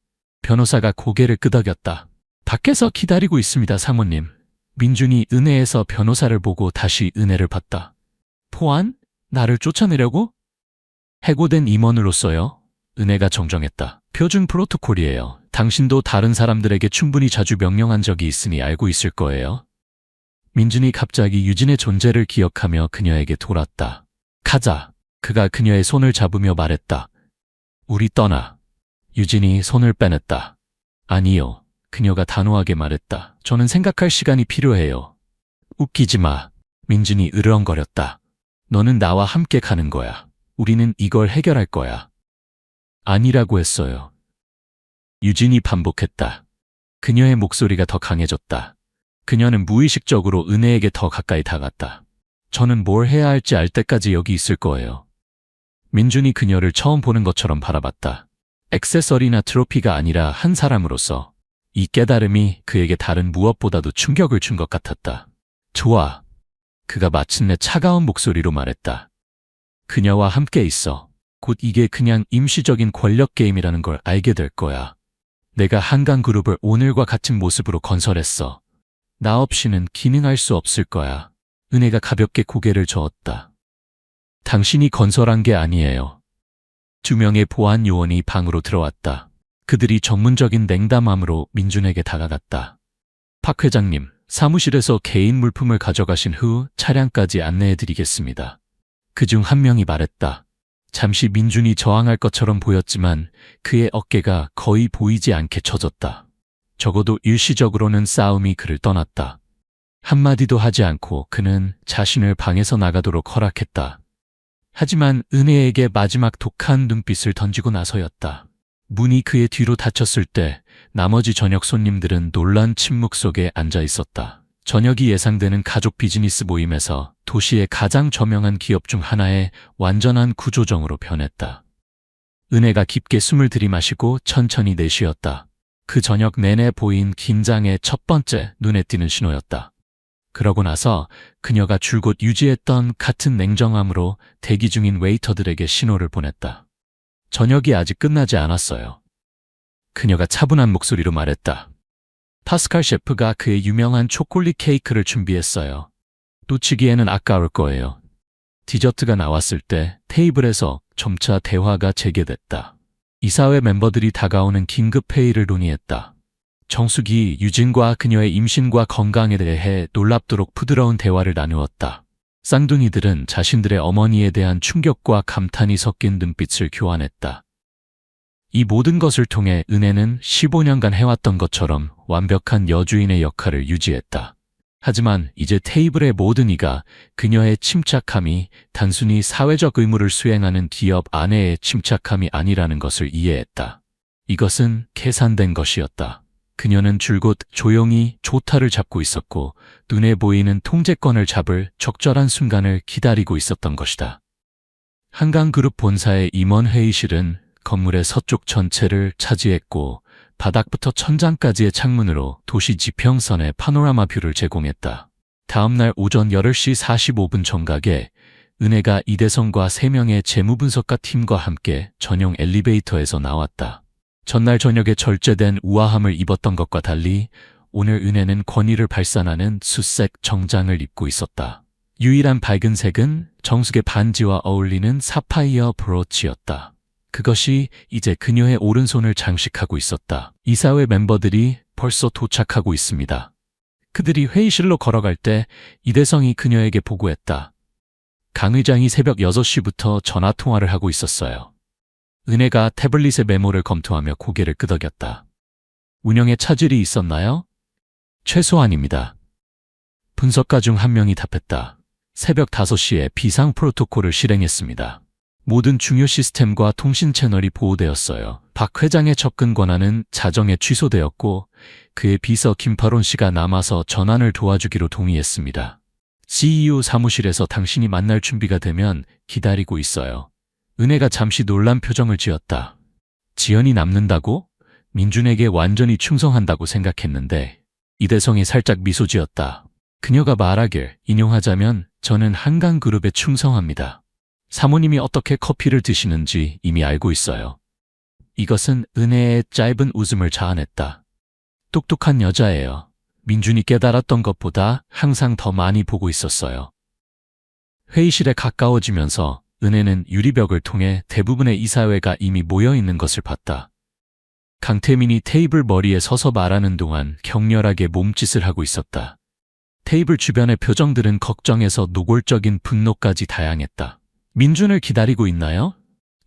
변호사가 고개를 끄덕였다. 밖에서 기다리고 있습니다, 사모님. 민준이 은혜에서 변호사를 보고 다시 은혜를 봤다. 보안? 나를 쫓아내려고? 해고된 임원으로서요. 은혜가 정정했다. 표준 프로토콜이에요. 당신도 다른 사람들에게 충분히 자주 명령한 적이 있으니 알고 있을 거예요. 민준이 갑자기 유진의 존재를 기억하며 그녀에게 돌았다. 가자. 그가 그녀의 손을 잡으며 말했다. 우리 떠나. 유진이 손을 빼냈다. 아니요. 그녀가 단호하게 말했다. 저는 생각할 시간이 필요해요. 웃기지 마. 민준이 으르렁거렸다. 너는 나와 함께 가는 거야. 우리는 이걸 해결할 거야. 아니라고 했어요. 유진이 반복했다. 그녀의 목소리가 더 강해졌다. 그녀는 무의식적으로 은혜에게 더 가까이 다갔다. 저는 뭘 해야 할지 알 때까지 여기 있을 거예요. 민준이 그녀를 처음 보는 것처럼 바라봤다. 액세서리나 트로피가 아니라 한 사람으로서 이 깨달음이 그에게 다른 무엇보다도 충격을 준 것 같았다. 좋아. 그가 마침내 차가운 목소리로 말했다. 그녀와 함께 있어. 곧 이게 그냥 임시적인 권력 게임이라는 걸 알게 될 거야. 내가 한강그룹을 오늘과 같은 모습으로 건설했어. 나 없이는 기능할 수 없을 거야. 은혜가 가볍게 고개를 저었다. 당신이 건설한 게 아니에요. 2명의 보안 요원이 방으로 들어왔다. 그들이 전문적인 냉담함으로 민준에게 다가갔다. 박 회장님, 사무실에서 개인 물품을 가져가신 후 차량까지 안내해드리겠습니다. 그중 한 명이 말했다. 잠시 민준이 저항할 것처럼 보였지만 그의 어깨가 거의 보이지 않게 처졌다. 적어도 일시적으로는 싸움이 그를 떠났다. 한마디도 하지 않고 그는 자신을 방에서 나가도록 허락했다. 하지만 은혜에게 마지막 독한 눈빛을 던지고 나서였다. 문이 그의 뒤로 닫혔을 때 나머지 저녁 손님들은 놀란 침묵 속에 앉아 있었다. 저녁이 예상되는 가족 비즈니스 모임에서 도시의 가장 저명한 기업 중 하나의 완전한 구조정으로 변했다. 은혜가 깊게 숨을 들이마시고 천천히 내쉬었다. 그 저녁 내내 보인 긴장의 첫 번째 눈에 띄는 신호였다. 그러고 나서 그녀가 줄곧 유지했던 같은 냉정함으로 대기 중인 웨이터들에게 신호를 보냈다. 저녁이 아직 끝나지 않았어요. 그녀가 차분한 목소리로 말했다. 파스칼 셰프가 그의 유명한 초콜릿 케이크를 준비했어요. 놓치기에는 아까울 거예요. 디저트가 나왔을 때 테이블에서 점차 대화가 재개됐다. 이사회 멤버들이 다가오는 긴급 회의를 논의했다. 정숙이 유진과 그녀의 임신과 건강에 대해 놀랍도록 부드러운 대화를 나누었다. 쌍둥이들은 자신들의 어머니에 대한 충격과 감탄이 섞인 눈빛을 교환했다. 이 모든 것을 통해 은혜는 15년간 해왔던 것처럼 완벽한 여주인의 역할을 유지했다. 하지만 이제 테이블의 모든 이가 그녀의 침착함이 단순히 사회적 의무를 수행하는 기업 아내의 침착함이 아니라는 것을 이해했다. 이것은 계산된 것이었다. 그녀는 줄곧 조용히 조타를 잡고 있었고 눈에 보이는 통제권을 잡을 적절한 순간을 기다리고 있었던 것이다. 한강그룹 본사의 임원 회의실은 건물의 서쪽 전체를 차지했고 바닥부터 천장까지의 창문으로 도시 지평선의 파노라마 뷰를 제공했다. 다음날 오전 8시 45분 정각에 은혜가 이대성과 3명의 재무분석가 팀과 함께 전용 엘리베이터에서 나왔다. 전날 저녁에 절제된 우아함을 입었던 것과 달리 오늘 은혜는 권위를 발산하는 수색 정장을 입고 있었다. 유일한 밝은 색은 정숙의 반지와 어울리는 사파이어 브로치였다. 그것이 이제 그녀의 오른손을 장식하고 있었다. 이사회 멤버들이 벌써 도착하고 있습니다. 그들이 회의실로 걸어갈 때 이대성이 그녀에게 보고했다. 강 의장이 새벽 6시부터 전화통화를 하고 있었어요. 은혜가 태블릿의 메모를 검토하며 고개를 끄덕였다. 운영에 차질이 있었나요? 최소한입니다. 분석가 중 한 명이 답했다. 새벽 5시에 비상 프로토콜을 실행했습니다. 모든 중요 시스템과 통신 채널이 보호되었어요. 박 회장의 접근 권한은 자정에 취소되었고 그의 비서 김파론 씨가 남아서 전환을 도와주기로 동의했습니다. CEO 사무실에서 당신이 만날 준비가 되면 기다리고 있어요. 은혜가 잠시 놀란 표정을 지었다. 지연이 남는다고? 민준에게 완전히 충성한다고 생각했는데 이대성이 살짝 미소 지었다. 그녀가 말하길 인용하자면 저는 한강그룹에 충성합니다. 사모님이 어떻게 커피를 드시는지 이미 알고 있어요. 이것은 은혜의 짧은 웃음을 자아냈다. 똑똑한 여자예요. 민준이 깨달았던 것보다 항상 더 많이 보고 있었어요. 회의실에 가까워지면서 은혜는 유리벽을 통해 대부분의 이사회가 이미 모여있는 것을 봤다. 강태민이 테이블 머리에 서서 말하는 동안 격렬하게 몸짓을 하고 있었다. 테이블 주변의 표정들은 걱정에서 노골적인 분노까지 다양했다. 민준을 기다리고 있나요?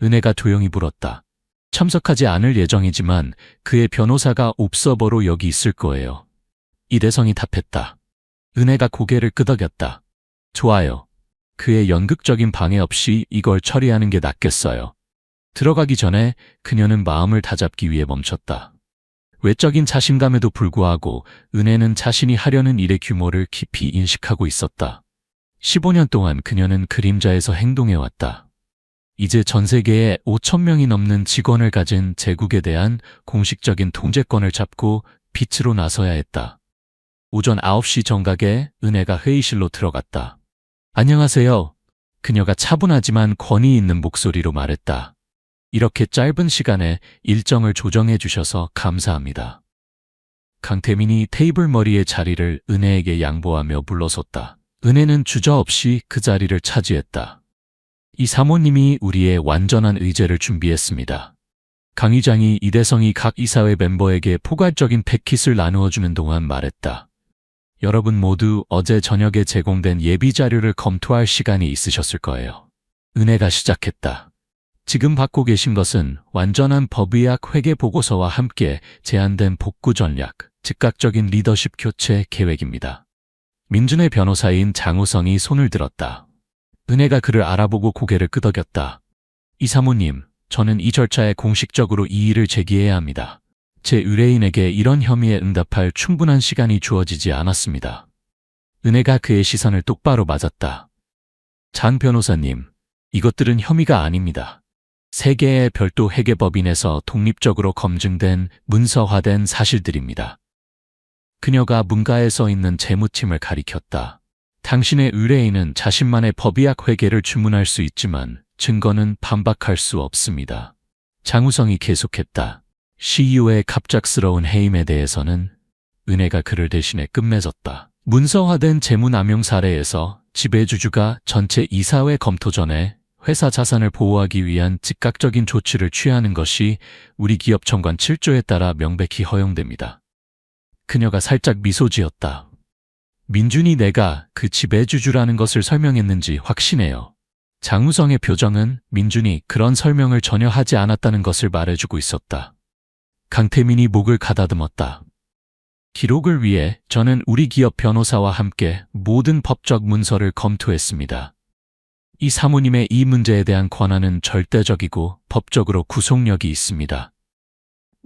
은혜가 조용히 물었다. 참석하지 않을 예정이지만 그의 변호사가 옵서버로 여기 있을 거예요. 이대성이 답했다. 은혜가 고개를 끄덕였다. 좋아요. 그의 연극적인 방해 없이 이걸 처리하는 게 낫겠어요. 들어가기 전에 그녀는 마음을 다잡기 위해 멈췄다. 외적인 자신감에도 불구하고 은혜는 자신이 하려는 일의 규모를 깊이 인식하고 있었다. 15년 동안 그녀는 그림자에서 행동해왔다. 이제 전 세계에 5,000명이 넘는 직원을 가진 제국에 대한 공식적인 통제권을 잡고 빛으로 나서야 했다. 오전 9시 정각에 은혜가 회의실로 들어갔다. 안녕하세요. 그녀가 차분하지만 권위 있는 목소리로 말했다. 이렇게 짧은 시간에 일정을 조정해 주셔서 감사합니다. 강태민이 테이블 머리의 자리를 은혜에게 양보하며 물러섰다. 은혜는 주저없이 그 자리를 차지했다. 이 사모님이 우리의 완전한 의제를 준비했습니다. 강 의장이 이대성이 각 이사회 멤버에게 포괄적인 패킷을 나누어주는 동안 말했다. 여러분 모두 어제 저녁에 제공된 예비 자료를 검토할 시간이 있으셨을 거예요. 은혜가 시작했다. 지금 받고 계신 것은 완전한 법의학 회계 보고서와 함께 제안된 복구 전략, 즉각적인 리더십 교체 계획입니다. 민준의 변호사인 장우성이 손을 들었다. 은혜가 그를 알아보고 고개를 끄덕였다. 이 사모님, 저는 이 절차에 공식적으로 이의를 제기해야 합니다. 제 의뢰인에게 이런 혐의에 응답할 충분한 시간이 주어지지 않았습니다. 은혜가 그의 시선을 똑바로 맞았다. 장 변호사님, 이것들은 혐의가 아닙니다. 세계의 별도 회계법인에서 독립적으로 검증된 문서화된 사실들입니다. 그녀가 문가에 써 있는 재무팀을 가리켰다. 당신의 의뢰인은 자신만의 법의학 회계를 주문할 수 있지만 증거는 반박할 수 없습니다. 장우성이 계속했다. CEO의 갑작스러운 해임에 대해서는 은혜가 그를 대신해 끝맺었다. 문서화된 재무남용 사례에서 지배주주가 전체 이사회 검토 전에 회사 자산을 보호하기 위한 즉각적인 조치를 취하는 것이 우리 기업 정관 7조에 따라 명백히 허용됩니다. 그녀가 살짝 미소 지었다. 민준이 내가 그 지배주주라는 것을 설명했는지 확신해요. 장우성의 표정은 민준이 그런 설명을 전혀 하지 않았다는 것을 말해주고 있었다. 강태민이 목을 가다듬었다. 기록을 위해 저는 우리 기업 변호사와 함께 모든 법적 문서를 검토했습니다. 이 사모님의 이 문제에 대한 권한은 절대적이고 법적으로 구속력이 있습니다.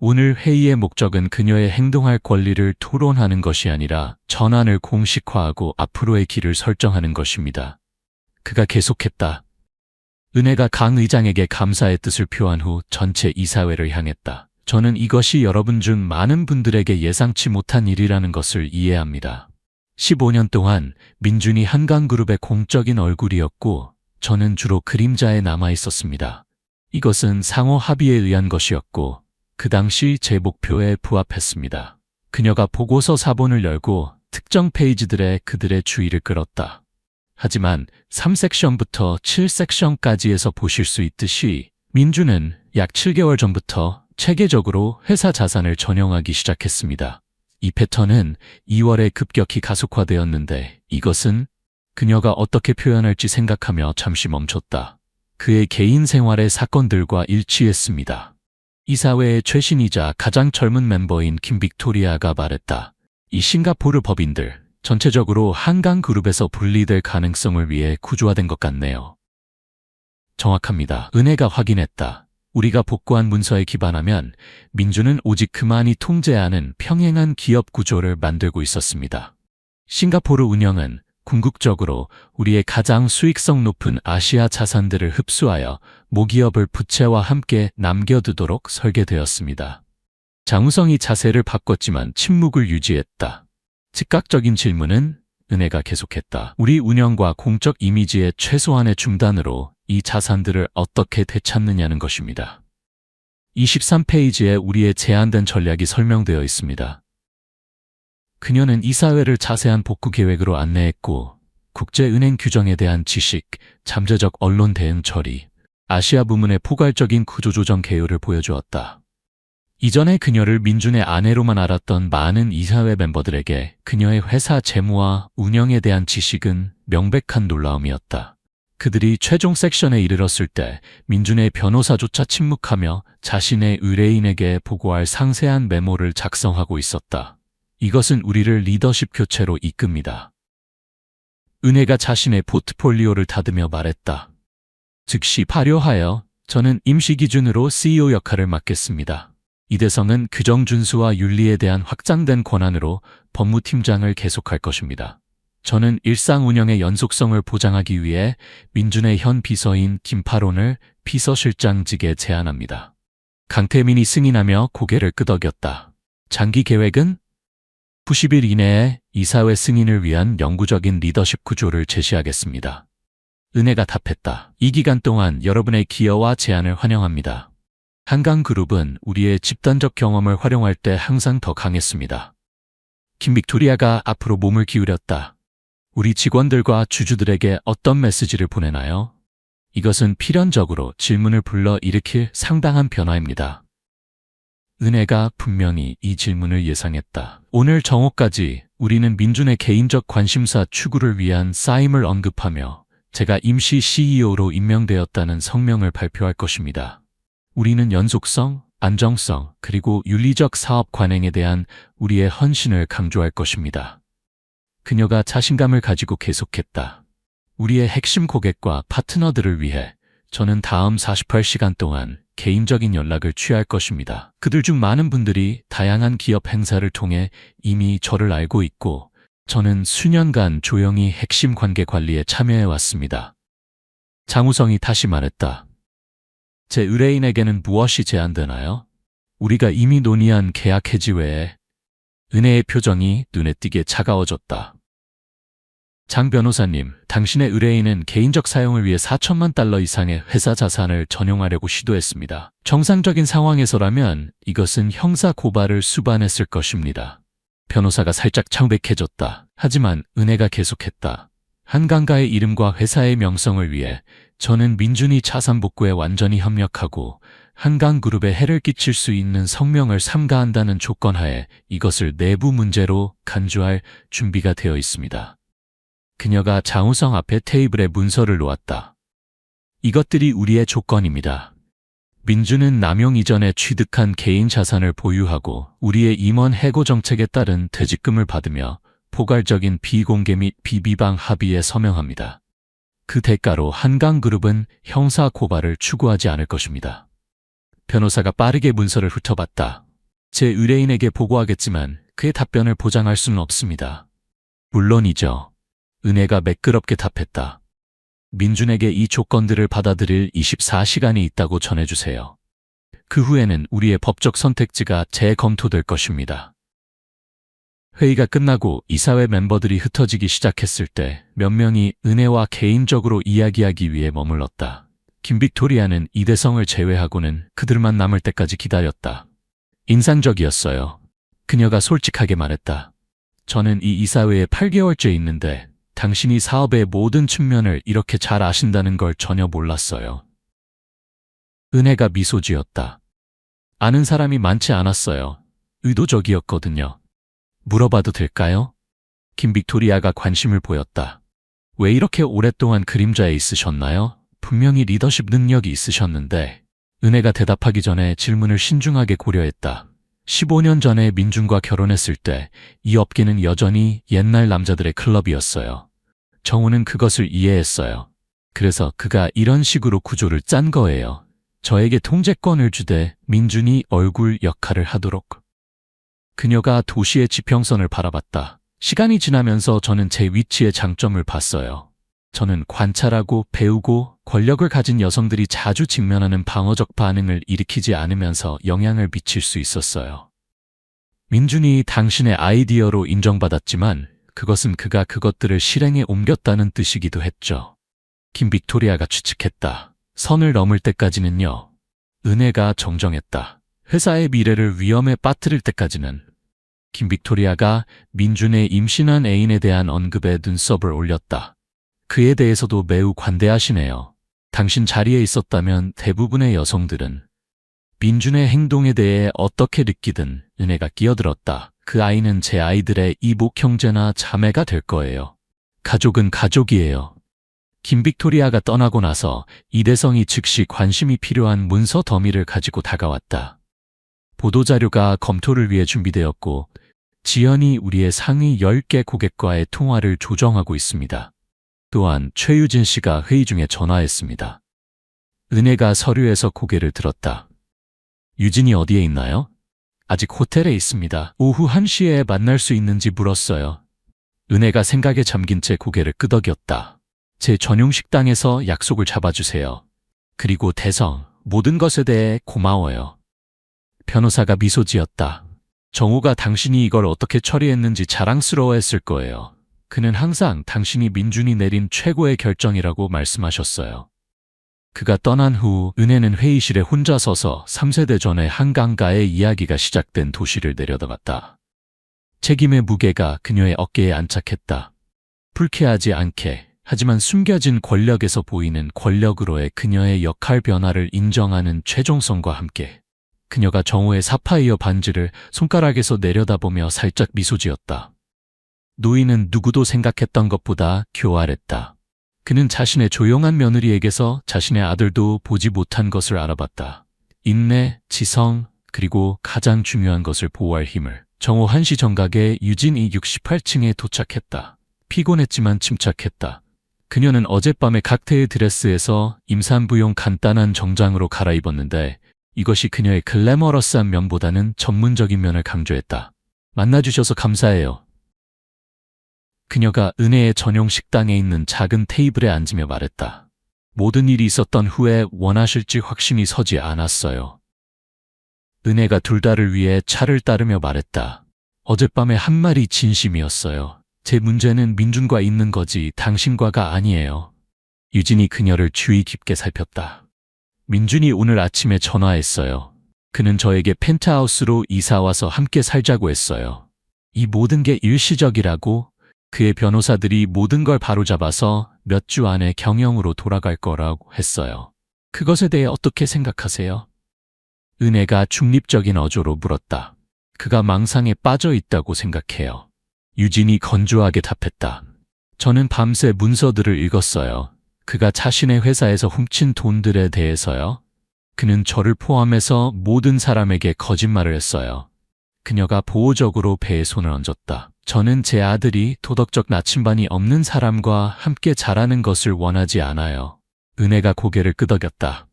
오늘 회의의 목적은 그녀의 행동할 권리를 토론하는 것이 아니라 전환을 공식화하고 앞으로의 길을 설정하는 것입니다. 그가 계속했다. 은혜가 강 의장에게 감사의 뜻을 표한 후 전체 이사회를 향했다. 저는 이것이 여러분 중 많은 분들에게 예상치 못한 일이라는 것을 이해합니다. 15년 동안 민준이 한강그룹의 공적인 얼굴이었고 저는 주로 그림자에 남아 있었습니다. 이것은 상호 합의에 의한 것이었고 그 당시 제 목표에 부합했습니다. 그녀가 보고서 사본을 열고 특정 페이지들에 그들의 주의를 끌었다. 하지만 3섹션부터 7섹션까지에서 보실 수 있듯이 민준은 약 7개월 전부터 체계적으로 회사 자산을 전형하기 시작했습니다. 이 패턴은 2월에 급격히 가속화되었는데 이것은 그녀가 어떻게 표현할지 생각하며 잠시 멈췄다. 그의 개인 생활의 사건들과 일치했습니다. 이사회의 최신이자 가장 젊은 멤버인 김빅토리아가 말했다. 이 싱가포르 법인들, 전체적으로 한강그룹에서 분리될 가능성을 위해 구조화된 것 같네요. 정확합니다. 은혜가 확인했다. 우리가 복구한 문서에 기반하면 민준은 오직 그만이 통제하는 평행한 기업 구조를 만들고 있었습니다. 싱가포르 운영은 궁극적으로 우리의 가장 수익성 높은 아시아 자산들을 흡수하여 모기업을 부채와 함께 남겨두도록 설계되었습니다. 장우성이 자세를 바꿨지만 침묵을 유지했다. 즉각적인 질문은 은혜가 계속했다. 우리 운영과 공적 이미지의 최소한의 중단으로 이 자산들을 어떻게 되찾느냐는 것입니다. 23페이지에 우리의 제안된 전략이 설명되어 있습니다. 그녀는 이사회를 자세한 복구 계획으로 안내했고 국제은행 규정에 대한 지식, 잠재적 언론 대응 처리, 아시아 부문의 포괄적인 구조조정 개요를 보여주었다. 이전에 그녀를 민준의 아내로만 알았던 많은 이사회 멤버들에게 그녀의 회사 재무와 운영에 대한 지식은 명백한 놀라움이었다. 그들이 최종 섹션에 이르렀을 때 민준의 변호사조차 침묵하며 자신의 의뢰인에게 보고할 상세한 메모를 작성하고 있었다. 이것은 우리를 리더십 교체로 이끕니다. 은혜가 자신의 포트폴리오를 다듬며 말했다. 즉시 발효하여 저는 임시 기준으로 CEO 역할을 맡겠습니다. 이대성은 규정 준수와 윤리에 대한 확장된 권한으로 법무팀장을 계속할 것입니다. 저는 일상 운영의 연속성을 보장하기 위해 민준의 현 비서인 김파론을 비서실장직에 제안합니다. 강태민이 승인하며 고개를 끄덕였다. 장기 계획은 90일 이내에 이사회 승인을 위한 영구적인 리더십 구조를 제시하겠습니다. 은혜가 답했다. 이 기간 동안 여러분의 기여와 제안을 환영합니다. 한강그룹은 우리의 집단적 경험을 활용할 때 항상 더 강했습니다. 김빅토리아가 앞으로 몸을 기울였다. 우리 직원들과 주주들에게 어떤 메시지를 보내나요? 이것은 필연적으로 질문을 불러일으킬 상당한 변화입니다. 은혜가 분명히 이 질문을 예상했다. 오늘 정오까지 우리는 민준의 개인적 관심사 추구를 위한 쌓임을 언급하며 제가 임시 CEO로 임명되었다는 성명을 발표할 것입니다. 우리는 연속성, 안정성, 그리고 윤리적 사업 관행에 대한 우리의 헌신을 강조할 것입니다. 그녀가 자신감을 가지고 계속했다. 우리의 핵심 고객과 파트너들을 위해 저는 다음 48시간 동안 개인적인 연락을 취할 것입니다. 그들 중 많은 분들이 다양한 기업 행사를 통해 이미 저를 알고 있고 저는 수년간 조용히 핵심 관계 관리에 참여해 왔습니다. 장우성이 다시 말했다. 제 의뢰인에게는 무엇이 제한되나요? 우리가 이미 논의한 계약 해지 외에. 은혜의 표정이 눈에 띄게 차가워졌다. 장 변호사님, 당신의 의뢰인은 개인적 사용을 위해 4천만 달러 이상의 회사 자산을 전용하려고 시도했습니다. 정상적인 상황에서라면 이것은 형사 고발을 수반했을 것입니다. 변호사가 살짝 창백해졌다. 하지만 은혜가 계속했다. 한강가의 이름과 회사의 명성을 위해 저는 민준이 자산 복구에 완전히 협력하고 한강그룹에 해를 끼칠 수 있는 성명을 삼가한다는 조건하에 이것을 내부 문제로 간주할 준비가 되어 있습니다. 그녀가 장우성 앞에 테이블에 문서를 놓았다. 이것들이 우리의 조건입니다. 민준은 남용 이전에 취득한 개인 자산을 보유하고 우리의 임원 해고 정책에 따른 퇴직금을 받으며 포괄적인 비공개 및 비비방 합의에 서명합니다. 그 대가로 한강그룹은 형사 고발을 추구하지 않을 것입니다. 변호사가 빠르게 문서를 훑어봤다. 제 의뢰인에게 보고하겠지만 그의 답변을 보장할 수는 없습니다. 물론이죠. 은혜가 매끄럽게 답했다. 민준에게 이 조건들을 받아들일 24시간이 있다고 전해주세요. 그 후에는 우리의 법적 선택지가 재검토될 것입니다. 회의가 끝나고 이사회 멤버들이 흩어지기 시작했을 때 몇 명이 은혜와 개인적으로 이야기하기 위해 머물렀다. 김빅토리아는 이대성을 제외하고는 그들만 남을 때까지 기다렸다. 인상적이었어요. 그녀가 솔직하게 말했다. 저는 이 이사회에 8개월째 있는데 당신이 사업의 모든 측면을 이렇게 잘 아신다는 걸 전혀 몰랐어요. 은혜가 미소 지었다. 아는 사람이 많지 않았어요. 의도적이었거든요. 물어봐도 될까요? 김빅토리아가 관심을 보였다. 왜 이렇게 오랫동안 그림자에 있으셨나요? 분명히 리더십 능력이 있으셨는데. 은혜가 대답하기 전에 질문을 신중하게 고려했다. 15년 전에 민준과 결혼했을 때 이 업계는 여전히 옛날 남자들의 클럽이었어요. 정우는 그것을 이해했어요. 그래서 그가 이런 식으로 구조를 짠 거예요. 저에게 통제권을 주되 민준이 얼굴 역할을 하도록. 그녀가 도시의 지평선을 바라봤다. 시간이 지나면서 저는 제 위치의 장점을 봤어요. 저는 관찰하고 배우고 권력을 가진 여성들이 자주 직면하는 방어적 반응을 일으키지 않으면서 영향을 미칠 수 있었어요. 민준이 당신의 아이디어로 인정받았지만 그것은 그가 그것들을 실행에 옮겼다는 뜻이기도 했죠. 김빅토리아가 추측했다. 선을 넘을 때까지는요. 은혜가 정정했다. 회사의 미래를 위험에 빠뜨릴 때까지는. 김빅토리아가 민준의 임신한 애인에 대한 언급에 눈썹을 올렸다. 그에 대해서도 매우 관대하시네요. 당신 자리에 있었다면 대부분의 여성들은 민준의 행동에 대해 어떻게 느끼든. 은혜가 끼어들었다. 그 아이는 제 아이들의 이복 형제나 자매가 될 거예요. 가족은 가족이에요. 김빅토리아가 떠나고 나서 이대성이 즉시 관심이 필요한 문서 더미를 가지고 다가왔다. 보도자료가 검토를 위해 준비되었고 지연이 우리의 상위 10개 고객과의 통화를 조정하고 있습니다. 또한 최유진 씨가 회의 중에 전화했습니다. 은혜가 서류에서 고개를 들었다. 유진이 어디에 있나요? 아직 호텔에 있습니다. 오후 1시에 만날 수 있는지 물었어요. 은혜가 생각에 잠긴 채 고개를 끄덕였다. 제 전용 식당에서 약속을 잡아주세요. 그리고 대성, 모든 것에 대해 고마워요. 변호사가 미소 지었다. 정우가 당신이 이걸 어떻게 처리했는지 자랑스러워했을 거예요. 그는 항상 당신이 민준이 내린 최고의 결정이라고 말씀하셨어요. 그가 떠난 후 은혜는 회의실에 혼자 서서 3세대 전의 한강가의 이야기가 시작된 도시를 내려다봤다. 책임의 무게가 그녀의 어깨에 안착했다. 불쾌하지 않게, 하지만 숨겨진 권력에서 보이는 권력으로의 그녀의 역할 변화를 인정하는 최종성과 함께 그녀가 정호의 사파이어 반지를 손가락에서 내려다보며 살짝 미소 지었다. 노인은 누구도 생각했던 것보다 교활했다. 그는 자신의 조용한 며느리에게서 자신의 아들도 보지 못한 것을 알아봤다. 인내, 지성, 그리고 가장 중요한 것을 보호할 힘을. 정오 1시 정각에 유진이 68층에 도착했다. 피곤했지만 침착했다. 그녀는 어젯밤에 칵테일 드레스에서 임산부용 간단한 정장으로 갈아입었는데 이것이 그녀의 글래머러스한 면보다는 전문적인 면을 강조했다. 만나주셔서 감사해요. 그녀가 은혜의 전용 식당에 있는 작은 테이블에 앉으며 말했다. 모든 일이 있었던 후에 원하실지 확신이 서지 않았어요. 은혜가 둘다를 위해 차를 따르며 말했다. 어젯밤에 한 말이 진심이었어요. 제 문제는 민준과 있는 거지 당신과가 아니에요. 유진이 그녀를 주의 깊게 살폈다. 민준이 오늘 아침에 전화했어요. 그는 저에게 펜트하우스로 이사와서 함께 살자고 했어요. 이 모든 게 일시적이라고 그의 변호사들이 모든 걸 바로잡아서 몇 주 안에 경영으로 돌아갈 거라고 했어요. 그것에 대해 어떻게 생각하세요? 은혜가 중립적인 어조로 물었다. 그가 망상에 빠져 있다고 생각해요. 유진이 건조하게 답했다. 저는 밤새 문서들을 읽었어요. 그가 자신의 회사에서 훔친 돈들에 대해서요. 그는 저를 포함해서 모든 사람에게 거짓말을 했어요. 그녀가 보호적으로 배에 손을 얹었다. 저는 제 아들이 도덕적 나침반이 없는 사람과 함께 자라는 것을 원하지 않아요. 은혜가 고개를 끄덕였다.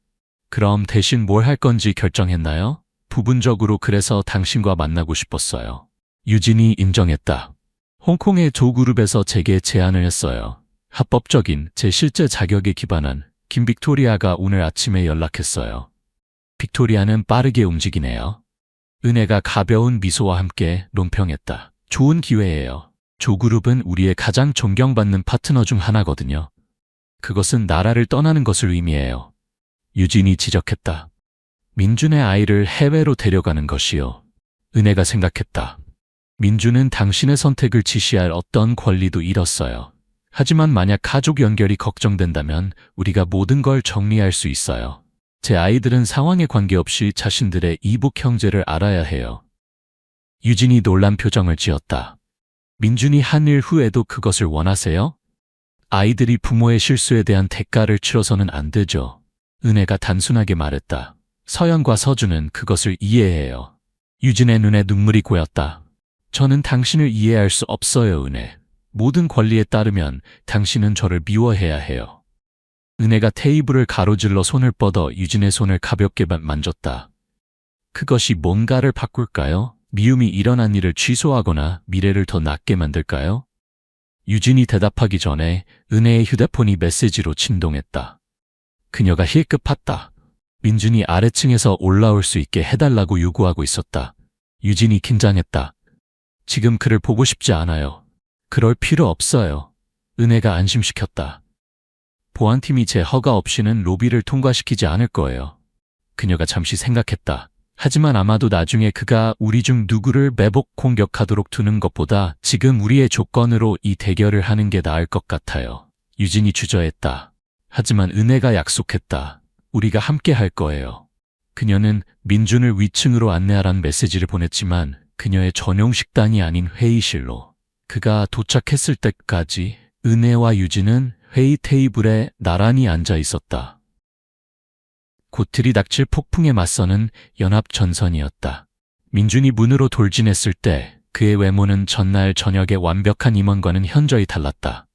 그럼 대신 뭘 할 건지 결정했나요? 부분적으로 그래서 당신과 만나고 싶었어요. 유진이 인정했다. 홍콩의 조그룹에서 제게 제안을 했어요. 합법적인 제 실제 자격에 기반한 김 빅토리아가 오늘 아침에 연락했어요. 빅토리아는 빠르게 움직이네요. 은혜가 가벼운 미소와 함께 논평했다. 좋은 기회예요. 조그룹은 우리의 가장 존경받는 파트너 중 하나거든요. 그것은 나라를 떠나는 것을 의미해요. 유진이 지적했다. 민준의 아이를 해외로 데려가는 것이요. 은혜가 생각했다. 민준은 당신의 선택을 지시할 어떤 권리도 잃었어요. 하지만 만약 가족 연결이 걱정된다면 우리가 모든 걸 정리할 수 있어요. 제 아이들은 상황에 관계없이 자신들의 이복 형제를 알아야 해요. 유진이 놀란 표정을 지었다. 민준이 한 일 후에도 그것을 원하세요? 아이들이 부모의 실수에 대한 대가를 치러서는 안 되죠. 은혜가 단순하게 말했다. 서연과 서준은 그것을 이해해요. 유진의 눈에 눈물이 고였다. 저는 당신을 이해할 수 없어요, 은혜. 모든 권리에 따르면 당신은 저를 미워해야 해요. 은혜가 테이블을 가로질러 손을 뻗어 유진의 손을 가볍게 만졌다. 그것이 뭔가를 바꿀까요? 미움이 일어난 일을 취소하거나 미래를 더 낫게 만들까요? 유진이 대답하기 전에 은혜의 휴대폰이 메시지로 진동했다. 그녀가 힐끗팠다. 민준이 아래층에서 올라올 수 있게 해달라고 요구하고 있었다. 유진이 긴장했다. 지금 그를 보고 싶지 않아요. 그럴 필요 없어요. 은혜가 안심시켰다. 보안팀이 제 허가 없이는 로비를 통과시키지 않을 거예요. 그녀가 잠시 생각했다. 하지만 아마도 나중에 그가 우리 중 누구를 매복 공격하도록 두는 것보다 지금 우리의 조건으로 이 대결을 하는 게 나을 것 같아요. 유진이 주저했다. 하지만 은혜가 약속했다. 우리가 함께 할 거예요. 그녀는 민준을 위층으로 안내하라는 메시지를 보냈지만 그녀의 전용 식당이 아닌 회의실로. 그가 도착했을 때까지 은혜와 유진은 회의 테이블에 나란히 앉아 있었다. 곧 들이닥칠 폭풍에 맞서는 연합전선이었다. 민준이 문으로 돌진했을 때 그의 외모는 전날 저녁의 완벽한 임원과는 현저히 달랐다.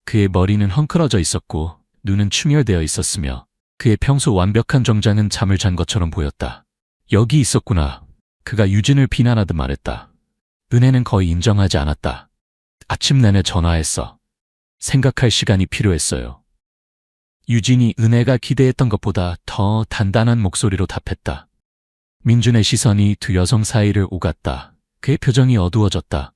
그의 머리는 헝클어져 있었고 눈은 충혈되어 있었으며 그의 평소 완벽한 정장은 잠을 잔 것처럼 보였다. 여기 있었구나. 그가 유진을 비난하듯 말했다. 은혜는 거의 인정하지 않았다. 아침 내내 전화했어. 생각할 시간이 필요했어요. 유진이 은혜가 기대했던 것보다 더 단단한 목소리로 답했다. 민준의 시선이 두 여성 사이를 오갔다. 그의 표정이 어두워졌다.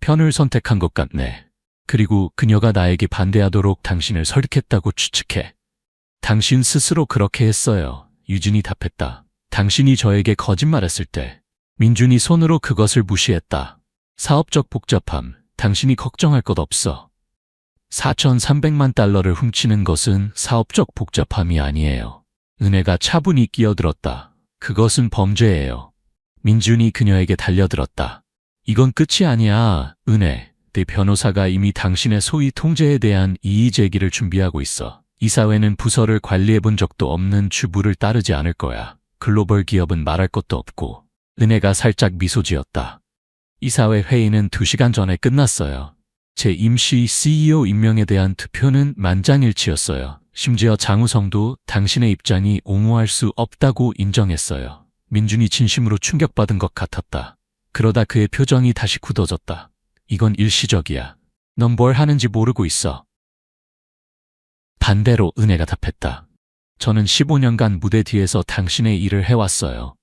편을 선택한 것 같네. 그리고 그녀가 나에게 반대하도록 당신을 설득했다고 추측해. 당신 스스로 그렇게 했어요. 유진이 답했다. 당신이 저에게 거짓말했을 때 민준이 손으로 그것을 무시했다. 사업적 복잡함, 당신이 걱정할 것 없어. 4,300만 달러를 훔치는 것은 사업적 복잡함이 아니에요. 은혜가 차분히 끼어들었다. 그것은 범죄예요. 민준이 그녀에게 달려들었다. 이건 끝이 아니야, 은혜. 내 변호사가 이미 당신의 소위 통제에 대한 이의 제기를 준비하고 있어. 이 사회는 부서를 관리해 본 적도 없는 주부를 따르지 않을 거야. 글로벌 기업은 말할 것도 없고. 은혜가 살짝 미소 지었다. 이사회 회의는 2시간 전에 끝났어요. 제 임시 CEO 임명에 대한 투표는 만장일치였어요. 심지어 장우성도 당신의 입장이 옹호할 수 없다고 인정했어요. 민준이 진심으로 충격받은 것 같았다. 그러다 그의 표정이 다시 굳어졌다. 이건 일시적이야. 넌 뭘 하는지 모르고 있어. 반대로 은혜가 답했다. 저는 15년간 무대 뒤에서 당신의 일을 해왔어요.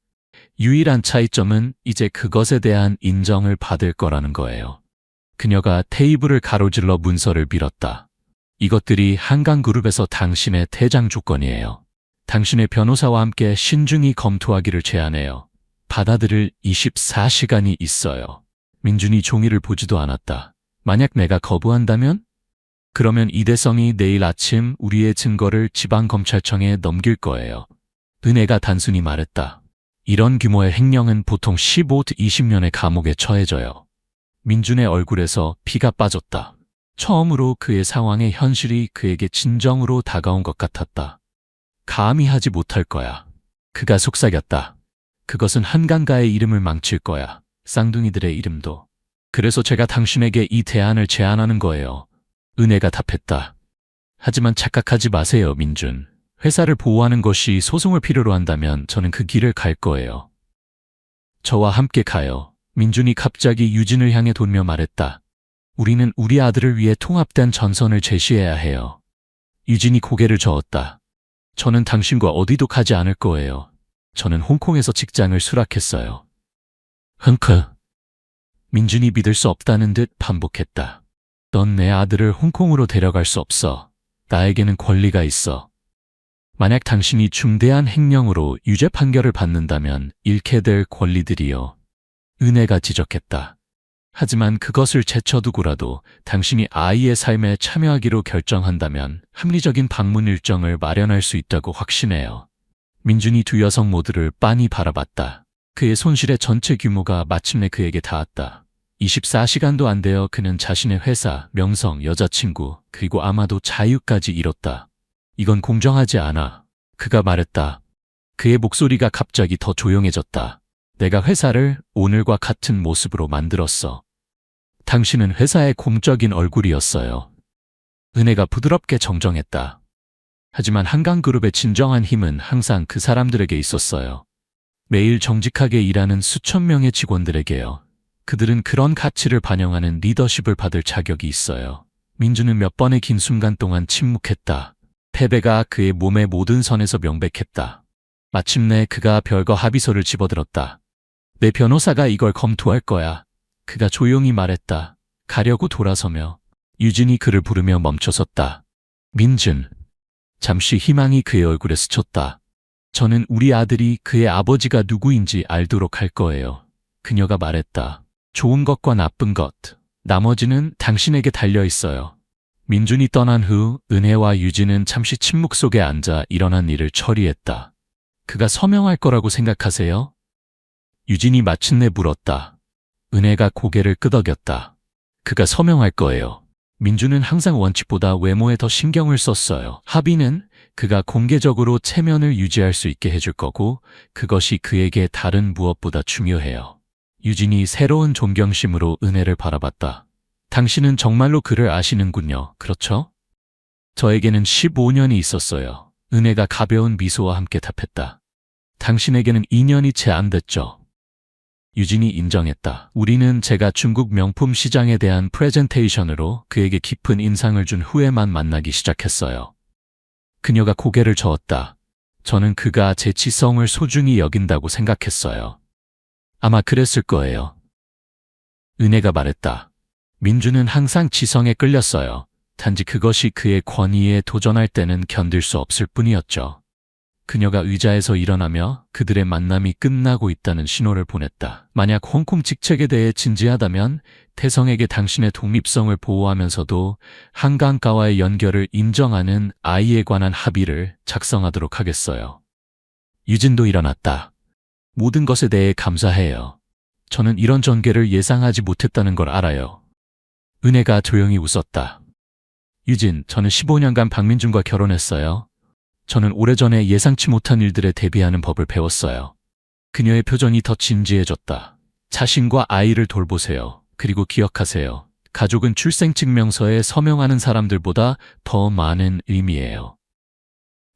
유일한 차이점은 이제 그것에 대한 인정을 받을 거라는 거예요. 그녀가 테이블을 가로질러 문서를 밀었다. 이것들이 한강그룹에서 당신의 퇴장 조건이에요. 당신의 변호사와 함께 신중히 검토하기를 제안해요. 받아들일 24시간이 있어요. 민준이 종이를 보지도 않았다. 만약 내가 거부한다면? 그러면 이대성이 내일 아침 우리의 증거를 지방검찰청에 넘길 거예요. 은혜가 단순히 말했다. 이런 규모의 횡령은 보통 15-20년의 감옥에 처해져요. 민준의 얼굴에서 피가 빠졌다. 처음으로 그의 상황의 현실이 그에게 진정으로 다가온 것 같았다. 감히 하지 못할 거야. 그가 속삭였다. 그것은 한강가의 이름을 망칠 거야. 쌍둥이들의 이름도. 그래서 제가 당신에게 이 대안을 제안하는 거예요. 은혜가 답했다. 하지만 착각하지 마세요, 민준. 회사를 보호하는 것이 소송을 필요로 한다면 저는 그 길을 갈 거예요. 저와 함께 가요. 민준이 갑자기 유진을 향해 돌며 말했다. 우리는 우리 아들을 위해 통합된 전선을 제시해야 해요. 유진이 고개를 저었다. 저는 당신과 어디도 가지 않을 거예요. 저는 홍콩에서 직장을 수락했어요. 흥크. 민준이 믿을 수 없다는 듯 반복했다. 넌 내 아들을 홍콩으로 데려갈 수 없어. 나에게는 권리가 있어. 만약 당신이 중대한 횡령으로 유죄 판결을 받는다면 잃게 될 권리들이요. 은혜가 지적했다. 하지만 그것을 제쳐두고라도 당신이 아이의 삶에 참여하기로 결정한다면 합리적인 방문 일정을 마련할 수 있다고 확신해요. 민준이 두 여성 모두를 빤히 바라봤다. 그의 손실의 전체 규모가 마침내 그에게 닿았다. 24시간도 안 되어 그는 자신의 회사, 명성, 여자친구, 그리고 아마도 자유까지 잃었다. 이건 공정하지 않아. 그가 말했다. 그의 목소리가 갑자기 더 조용해졌다. 내가 회사를 오늘과 같은 모습으로 만들었어. 당신은 회사의 공적인 얼굴이었어요. 은혜가 부드럽게 정정했다. 하지만 한강그룹의 진정한 힘은 항상 그 사람들에게 있었어요. 매일 정직하게 일하는 수천 명의 직원들에게요. 그들은 그런 가치를 반영하는 리더십을 받을 자격이 있어요. 민준은 몇 번의 긴 순간 동안 침묵했다. 패배가 그의 몸의 모든 선에서 명백했다. 마침내 그가 별거 합의서를 집어들었다. 내 변호사가 이걸 검토할 거야. 그가 조용히 말했다. 가려고 돌아서며 유진이 그를 부르며 멈춰섰다. 민준. 잠시 희망이 그의 얼굴에 스쳤다. 저는 우리 아들이 그의 아버지가 누구인지 알도록 할 거예요. 그녀가 말했다. 좋은 것과 나쁜 것, 나머지는 당신에게 달려 있어요. 민준이 떠난 후 은혜와 유진은 잠시 침묵 속에 앉아 일어난 일을 처리했다. 그가 서명할 거라고 생각하세요? 유진이 마침내 물었다. 은혜가 고개를 끄덕였다. 그가 서명할 거예요. 민준은 항상 원칙보다 외모에 더 신경을 썼어요. 합의는 그가 공개적으로 체면을 유지할 수 있게 해줄 거고 그것이 그에게 다른 무엇보다 중요해요. 유진이 새로운 존경심으로 은혜를 바라봤다. 당신은 정말로 그를 아시는군요. 그렇죠? 저에게는 15년이 있었어요. 은혜가 가벼운 미소와 함께 답했다. 당신에게는 2년이 채 안 됐죠. 유진이 인정했다. 우리는 제가 중국 명품 시장에 대한 프레젠테이션으로 그에게 깊은 인상을 준 후에만 만나기 시작했어요. 그녀가 고개를 저었다. 저는 그가 제 지성을 소중히 여긴다고 생각했어요. 아마 그랬을 거예요. 은혜가 말했다. 민준은 항상 지성에 끌렸어요. 단지 그것이 그의 권위에 도전할 때는 견딜 수 없을 뿐이었죠. 그녀가 의자에서 일어나며 그들의 만남이 끝나고 있다는 신호를 보냈다. 만약 홍콩 직책에 대해 진지하다면 태성에게 당신의 독립성을 보호하면서도 한강가와의 연결을 인정하는 아이에 관한 합의를 작성하도록 하겠어요. 유진도 일어났다. 모든 것에 대해 감사해요. 저는 이런 전개를 예상하지 못했다는 걸 알아요. 은혜가 조용히 웃었다. 유진, 저는 15년간 박민준과 결혼했어요. 저는 오래전에 예상치 못한 일들에 대비하는 법을 배웠어요. 그녀의 표정이 더 진지해졌다. 자신과 아이를 돌보세요. 그리고 기억하세요. 가족은 출생증명서에 서명하는 사람들보다 더 많은 의미예요.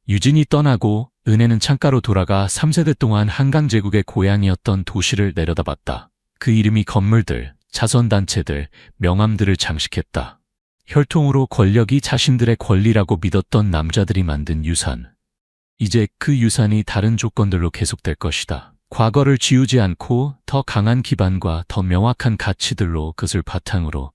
유진이 떠나고 은혜는 창가로 돌아가 3세대 동안 한강제국의 고향이었던 도시를 내려다봤다. 그 이름이 건물들, 자선단체들, 명함들을 장식했다. 혈통으로 권력이 자신들의 권리라고 믿었던 남자들이 만든 유산. 이제 그 유산이 다른 조건들로 계속될 것이다. 과거를 지우지 않고 더 강한 기반과 더 명확한 가치들로 그것을 바탕으로.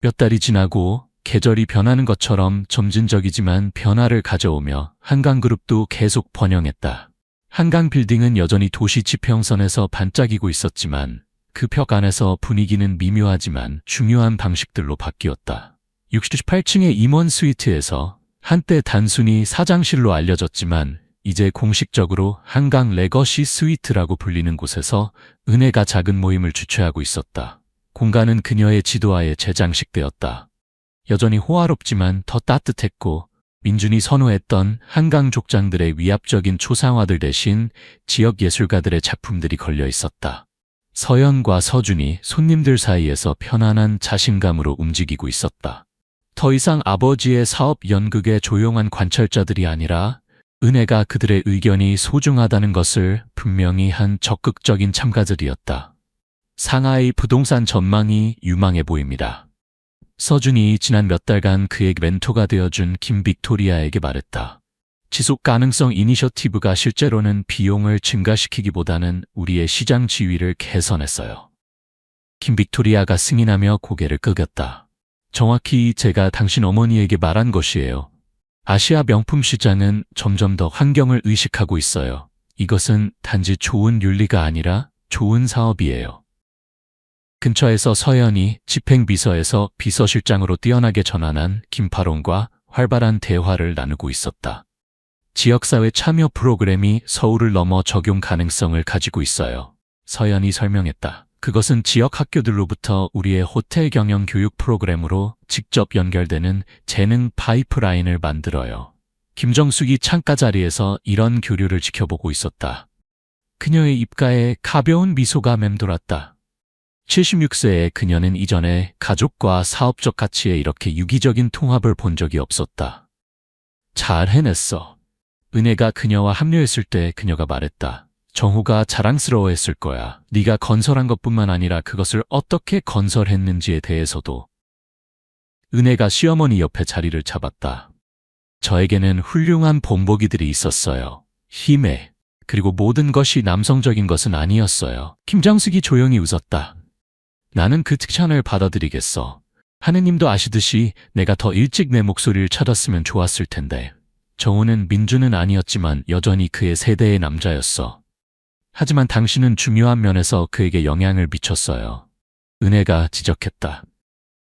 몇 달이 지나고 계절이 변하는 것처럼 점진적이지만 변화를 가져오며 한강그룹도 계속 번영했다. 한강빌딩은 여전히 도시 지평선에서 반짝이고 있었지만 그 벽 안에서 분위기는 미묘하지만 중요한 방식들로 바뀌었다. 68층의 임원 스위트에서 한때 단순히 사장실로 알려졌지만 이제 공식적으로 한강 레거시 스위트라고 불리는 곳에서 은혜가 작은 모임을 주최하고 있었다. 공간은 그녀의 지도하에 재장식되었다. 여전히 호화롭지만 더 따뜻했고 민준이 선호했던 한강 족장들의 위압적인 초상화들 대신 지역 예술가들의 작품들이 걸려 있었다. 서연과 서준이 손님들 사이에서 편안한 자신감으로 움직이고 있었다. 더 이상 아버지의 사업 연극의 조용한 관찰자들이 아니라 은혜가 그들의 의견이 소중하다는 것을 분명히 한 적극적인 참가들이었다. 상하이 부동산 전망이 유망해 보입니다. 서준이 지난 몇 달간 그의 멘토가 되어준 김빅토리아에게 말했다. 지속 가능성 이니셔티브가 실제로는 비용을 증가시키기보다는 우리의 시장 지위를 개선했어요. 김빅토리아가 승인하며 고개를 끄겼다. 정확히 제가 당신 어머니에게 말한 것이에요. 아시아 명품 시장은 점점 더 환경을 의식하고 있어요. 이것은 단지 좋은 윤리가 아니라 좋은 사업이에요. 근처에서 서연이 집행비서에서 비서실장으로 뛰어나게 전환한 김파롱과 활발한 대화를 나누고 있었다. 지역사회 참여 프로그램이 서울을 넘어 적용 가능성을 가지고 있어요. 서연이 설명했다. 그것은 지역 학교들로부터 우리의 호텔 경영 교육 프로그램으로 직접 연결되는 재능 파이프라인을 만들어요. 김정숙이 창가 자리에서 이런 교류를 지켜보고 있었다. 그녀의 입가에 가벼운 미소가 맴돌았다. 76세의 그녀는 이전에 가족과 사업적 가치에 이렇게 유기적인 통합을 본 적이 없었다. 잘 해냈어. 은혜가 그녀와 합류했을 때 그녀가 말했다. 정호가 자랑스러워했을 거야. 네가 건설한 것뿐만 아니라 그것을 어떻게 건설했는지에 대해서도. 은혜가 시어머니 옆에 자리를 잡았다. 저에게는 훌륭한 본보기들이 있었어요. 힘에. 그리고 모든 것이 남성적인 것은 아니었어요. 김정숙이 조용히 웃었다. 나는 그 칭찬을 받아들이겠어. 하느님도 아시듯이 내가 더 일찍 내 목소리를 찾았으면 좋았을 텐데. 정호는 민주는 아니었지만 여전히 그의 세대의 남자였어. 하지만 당신은 중요한 면에서 그에게 영향을 미쳤어요. 은혜가 지적했다.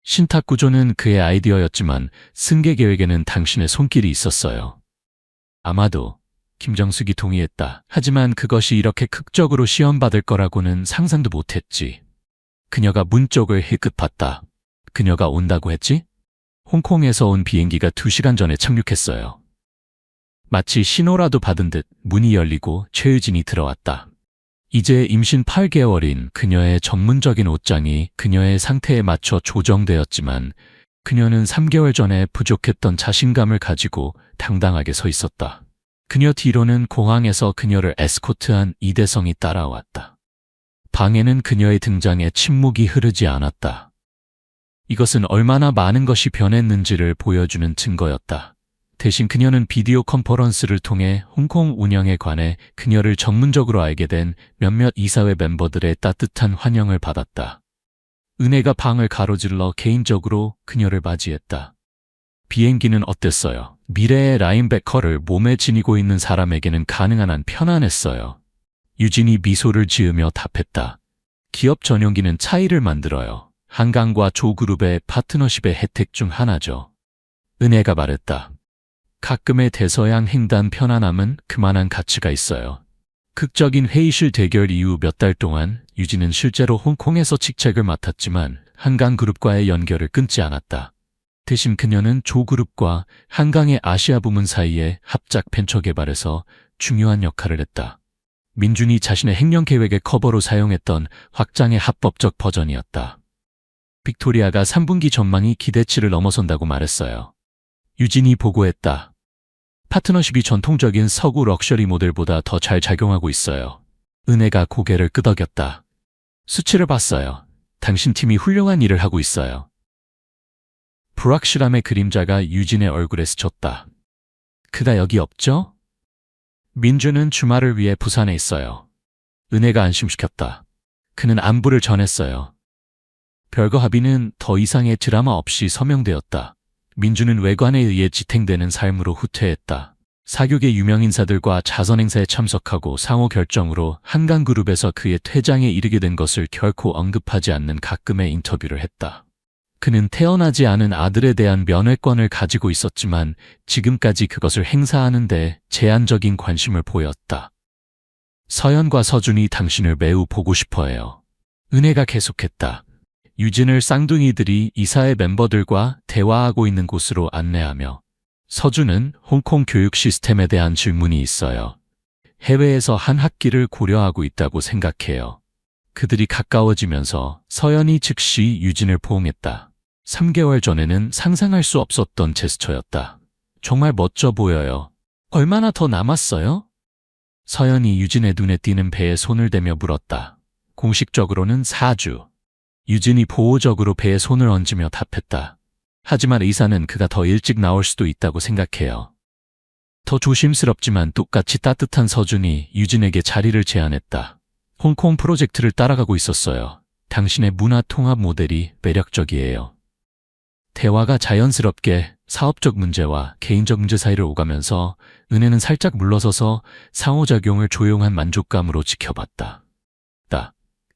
신탁 구조는 그의 아이디어였지만 승계 계획에는 당신의 손길이 있었어요. 아마도 김정숙이 동의했다. 하지만 그것이 이렇게 극적으로 시험받을 거라고는 상상도 못했지. 그녀가 문 쪽을 힐끗 봤다. 그녀가 온다고 했지? 홍콩에서 온 비행기가 2시간 전에 착륙했어요. 마치 신호라도 받은 듯 문이 열리고 최유진이 들어왔다. 이제 임신 8개월인 그녀의 전문적인 옷장이 그녀의 상태에 맞춰 조정되었지만 그녀는 3개월 전에 부족했던 자신감을 가지고 당당하게 서 있었다. 그녀 뒤로는 공항에서 그녀를 에스코트한 이대성이 따라왔다. 방에는 그녀의 등장에 침묵이 흐르지 않았다. 이것은 얼마나 많은 것이 변했는지를 보여주는 증거였다. 대신 그녀는 비디오 컨퍼런스를 통해 홍콩 운영에 관해 그녀를 전문적으로 알게 된 몇몇 이사회 멤버들의 따뜻한 환영을 받았다. 은혜가 방을 가로질러 개인적으로 그녀를 맞이했다. 비행기는 어땠어요? 미래의 라인베커를 몸에 지니고 있는 사람에게는 가능한 한 편안했어요. 유진이 미소를 지으며 답했다. 기업 전용기는 차이를 만들어요. 한강과 조그룹의 파트너십의 혜택 중 하나죠. 은혜가 말했다. 가끔의 대서양 횡단 편안함은 그만한 가치가 있어요. 극적인 회의실 대결 이후 몇 달 동안 유진은 실제로 홍콩에서 직책을 맡았지만 한강그룹과의 연결을 끊지 않았다. 대신 그녀는 조그룹과 한강의 아시아 부문 사이에 합작 벤처 개발에서 중요한 역할을 했다. 민준이 자신의 횡령 계획의 커버로 사용했던 확장의 합법적 버전이었다. 빅토리아가 3분기 전망이 기대치를 넘어선다고 말했어요. 유진이 보고했다. 파트너십이 전통적인 서구 럭셔리 모델보다 더 잘 작용하고 있어요. 은혜가 고개를 끄덕였다. 수치를 봤어요. 당신 팀이 훌륭한 일을 하고 있어요. 불확실함의 그림자가 유진의 얼굴에 스쳤다. 그가 여기 없죠? 민주는 주말을 위해 부산에 있어요. 은혜가 안심시켰다. 그는 안부를 전했어요. 별거 합의는 더 이상의 드라마 없이 서명되었다. 민주는 외관에 의해 지탱되는 삶으로 후퇴했다. 사교계 유명인사들과 자선행사에 참석하고 상호 결정으로 한강그룹에서 그의 퇴장에 이르게 된 것을 결코 언급하지 않는 가끔의 인터뷰를 했다. 그는 태어나지 않은 아들에 대한 면회권을 가지고 있었지만 지금까지 그것을 행사하는 데 제한적인 관심을 보였다. 서연과 서준이 당신을 매우 보고 싶어해요. 은혜가 계속했다. 유진을 쌍둥이들이 이사회 멤버들과 대화하고 있는 곳으로 안내하며 서준은 홍콩 교육 시스템에 대한 질문이 있어요. 해외에서 한 학기를 고려하고 있다고 생각해요. 그들이 가까워지면서 서연이 즉시 유진을 포옹했다. 3개월 전에는 상상할 수 없었던 제스처였다. 정말 멋져 보여요. 얼마나 더 남았어요? 서연이 유진의 눈에 띄는 배에 손을 대며 물었다. 공식적으로는 4주. 유진이 보호적으로 배에 손을 얹으며 답했다. 하지만 의사는 그가 더 일찍 나올 수도 있다고 생각해요. 더 조심스럽지만 똑같이 따뜻한 서준이 유진에게 자리를 제안했다. 홍콩 프로젝트를 따라가고 있었어요. 당신의 문화 통합 모델이 매력적이에요. 대화가 자연스럽게 사업적 문제와 개인적 문제 사이를 오가면서 은혜는 살짝 물러서서 상호작용을 조용한 만족감으로 지켜봤다.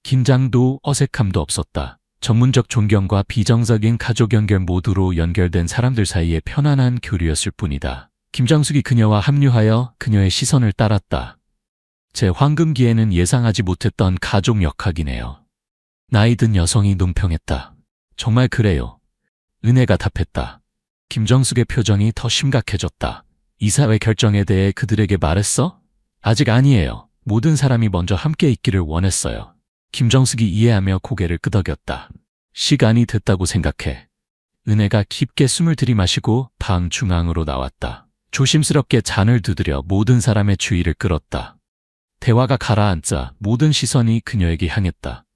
긴장도 어색함도 없었다. 전문적 존경과 비정적인 가족 연결 모두로 연결된 사람들 사이의 편안한 교류였을 뿐이다. 김정숙이 그녀와 합류하여 그녀의 시선을 따랐다. 제 황금기에는 예상하지 못했던 가족 역학이네요. 나이든 여성이 논평했다. 정말 그래요. 은혜가 답했다. 김정숙의 표정이 더 심각해졌다. 이사회 결정에 대해 그들에게 말했어? 아직 아니에요. 모든 사람이 먼저 함께 있기를 원했어요. 김정숙이 이해하며 고개를 끄덕였다. 시간이 됐다고 생각해. 은혜가 깊게 숨을 들이마시고 방 중앙으로 나왔다. 조심스럽게 잔을 두드려 모든 사람의 주의를 끌었다. 대화가 가라앉자 모든 시선이 그녀에게 향했다.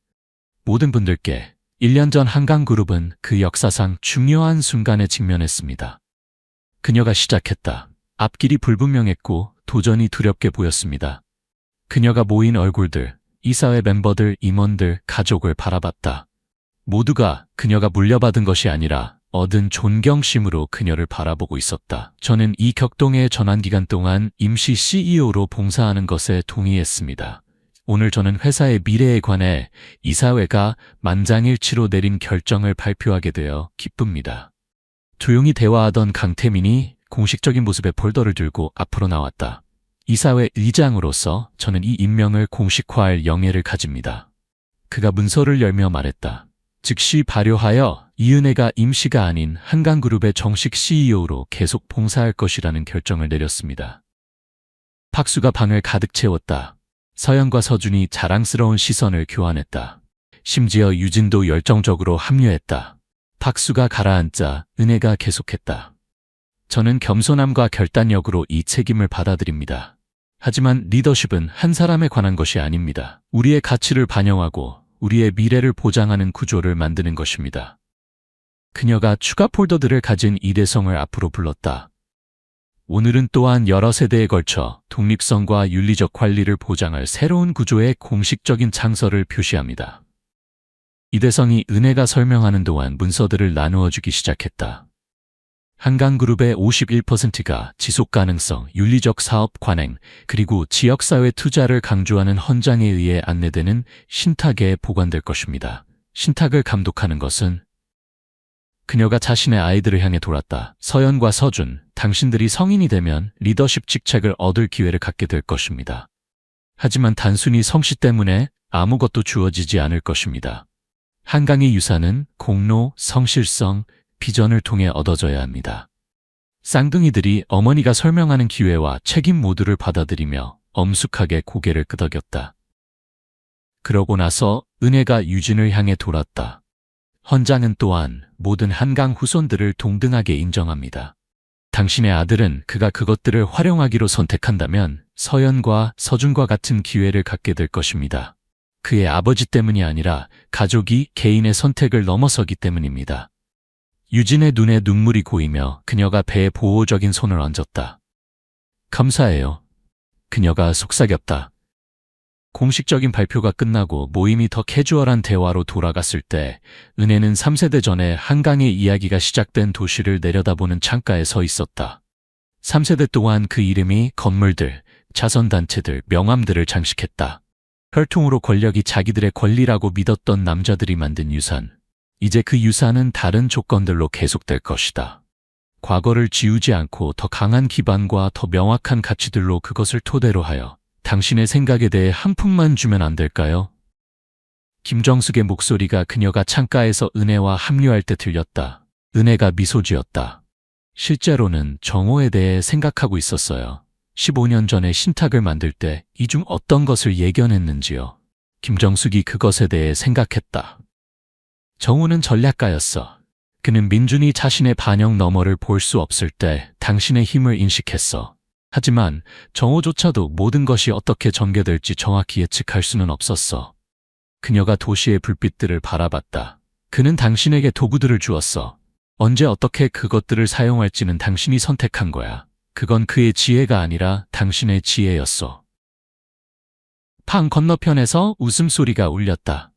모든 분들께 1년 전 한강그룹은 그 역사상 중요한 순간에 직면했습니다. 그녀가 시작했다. 앞길이 불분명했고 도전이 두렵게 보였습니다. 그녀가 모인 얼굴들, 이사회 멤버들, 임원들, 가족을 바라봤다. 모두가 그녀가 물려받은 것이 아니라 얻은 존경심으로 그녀를 바라보고 있었다. 저는 이 격동의 전환기간 동안 임시 CEO로 봉사하는 것에 동의했습니다. 오늘 저는 회사의 미래에 관해 이사회가 만장일치로 내린 결정을 발표하게 되어 기쁩니다. 조용히 대화하던 강태민이 공식적인 모습의 폴더를 들고 앞으로 나왔다. 이사회 의장으로서 저는 이 임명을 공식화할 영예를 가집니다. 그가 문서를 열며 말했다. 즉시 발효하여 이은혜가 임시가 아닌 한강그룹의 정식 CEO로 계속 봉사할 것이라는 결정을 내렸습니다. 박수가 방을 가득 채웠다. 서연과 서준이 자랑스러운 시선을 교환했다. 심지어 유진도 열정적으로 합류했다. 박수가 가라앉자 은혜가 계속했다. 저는 겸손함과 결단력으로 이 책임을 받아들입니다. 하지만 리더십은 한 사람에 관한 것이 아닙니다. 우리의 가치를 반영하고 우리의 미래를 보장하는 구조를 만드는 것입니다. 그녀가 추가 폴더들을 가진 이대성을 앞으로 불렀다. 오늘은 또한 여러 세대에 걸쳐 독립성과 윤리적 관리를 보장할 새로운 구조의 공식적인 창설을 표시합니다. 이대성이 은혜가 설명하는 동안 문서들을 나누어 주기 시작했다. 한강그룹의 51%가 지속가능성, 윤리적 사업 관행, 그리고 지역사회 투자를 강조하는 헌장에 의해 안내되는 신탁에 보관될 것입니다. 신탁을 감독하는 것은 그녀가 자신의 아이들을 향해 돌았다. 서연과 서준, 당신들이 성인이 되면 리더십 직책을 얻을 기회를 갖게 될 것입니다. 하지만 단순히 성씨 때문에 아무것도 주어지지 않을 것입니다. 한강의 유산은 공로, 성실성, 비전을 통해 얻어져야 합니다. 쌍둥이들이 어머니가 설명하는 기회와 책임 모두를 받아들이며 엄숙하게 고개를 끄덕였다. 그러고 나서 은혜가 유진을 향해 돌았다. 헌장은 또한 모든 한강 후손들을 동등하게 인정합니다. 당신의 아들은 그가 그것들을 활용하기로 선택한다면 서연과 서준과 같은 기회를 갖게 될 것입니다. 그의 아버지 때문이 아니라 가족이 개인의 선택을 넘어서기 때문입니다. 유진의 눈에 눈물이 고이며 그녀가 배에 보호적인 손을 얹었다. 감사해요. 그녀가 속삭였다. 공식적인 발표가 끝나고 모임이 더 캐주얼한 대화로 돌아갔을 때 은혜는 3세대 전에 한강의 이야기가 시작된 도시를 내려다보는 창가에 서 있었다. 3세대 동안 그 이름이 건물들, 자선단체들, 명함들을 장식했다. 혈통으로 권력이 자기들의 권리라고 믿었던 남자들이 만든 유산. 이제 그 유산은 다른 조건들로 계속될 것이다. 과거를 지우지 않고 더 강한 기반과 더 명확한 가치들로 그것을 토대로 하여 당신의 생각에 대해 한 푼만 주면 안 될까요? 김정숙의 목소리가 그녀가 창가에서 은혜와 합류할 때 들렸다. 은혜가 미소 지었다. 실제로는 정호에 대해 생각하고 있었어요. 15년 전에 신탁을 만들 때 이 중 어떤 것을 예견했는지요. 김정숙이 그것에 대해 생각했다. 정호는 전략가였어. 그는 민준이 자신의 반영 너머를 볼 수 없을 때 당신의 힘을 인식했어. 하지만 정호조차도 모든 것이 어떻게 전개될지 정확히 예측할 수는 없었어. 그녀가 도시의 불빛들을 바라봤다. 그는 당신에게 도구들을 주었어. 언제 어떻게 그것들을 사용할지는 당신이 선택한 거야. 그건 그의 지혜가 아니라 당신의 지혜였어. 방 건너편에서 웃음소리가 울렸다.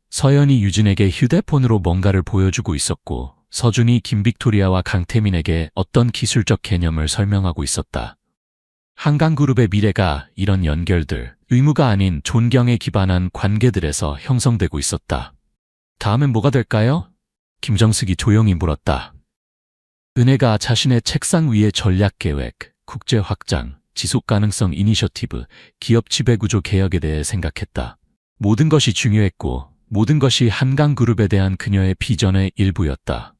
서연이 유진에게 휴대폰으로 뭔가를 보여주고 있었고 서준이 김빅토리아와 강태민에게 어떤 기술적 개념을 설명하고 있었다. 한강그룹의 미래가 이런 연결들, 의무가 아닌 존경에 기반한 관계들에서 형성되고 있었다. 다음엔 뭐가 될까요? 김정숙이 조용히 물었다. 은혜가 자신의 책상 위에 전략계획, 국제 확장, 지속가능성 이니셔티브, 기업 지배구조 개혁에 대해 생각했다. 모든 것이 중요했고 모든 것이 한강그룹에 대한 그녀의 비전의 일부였다.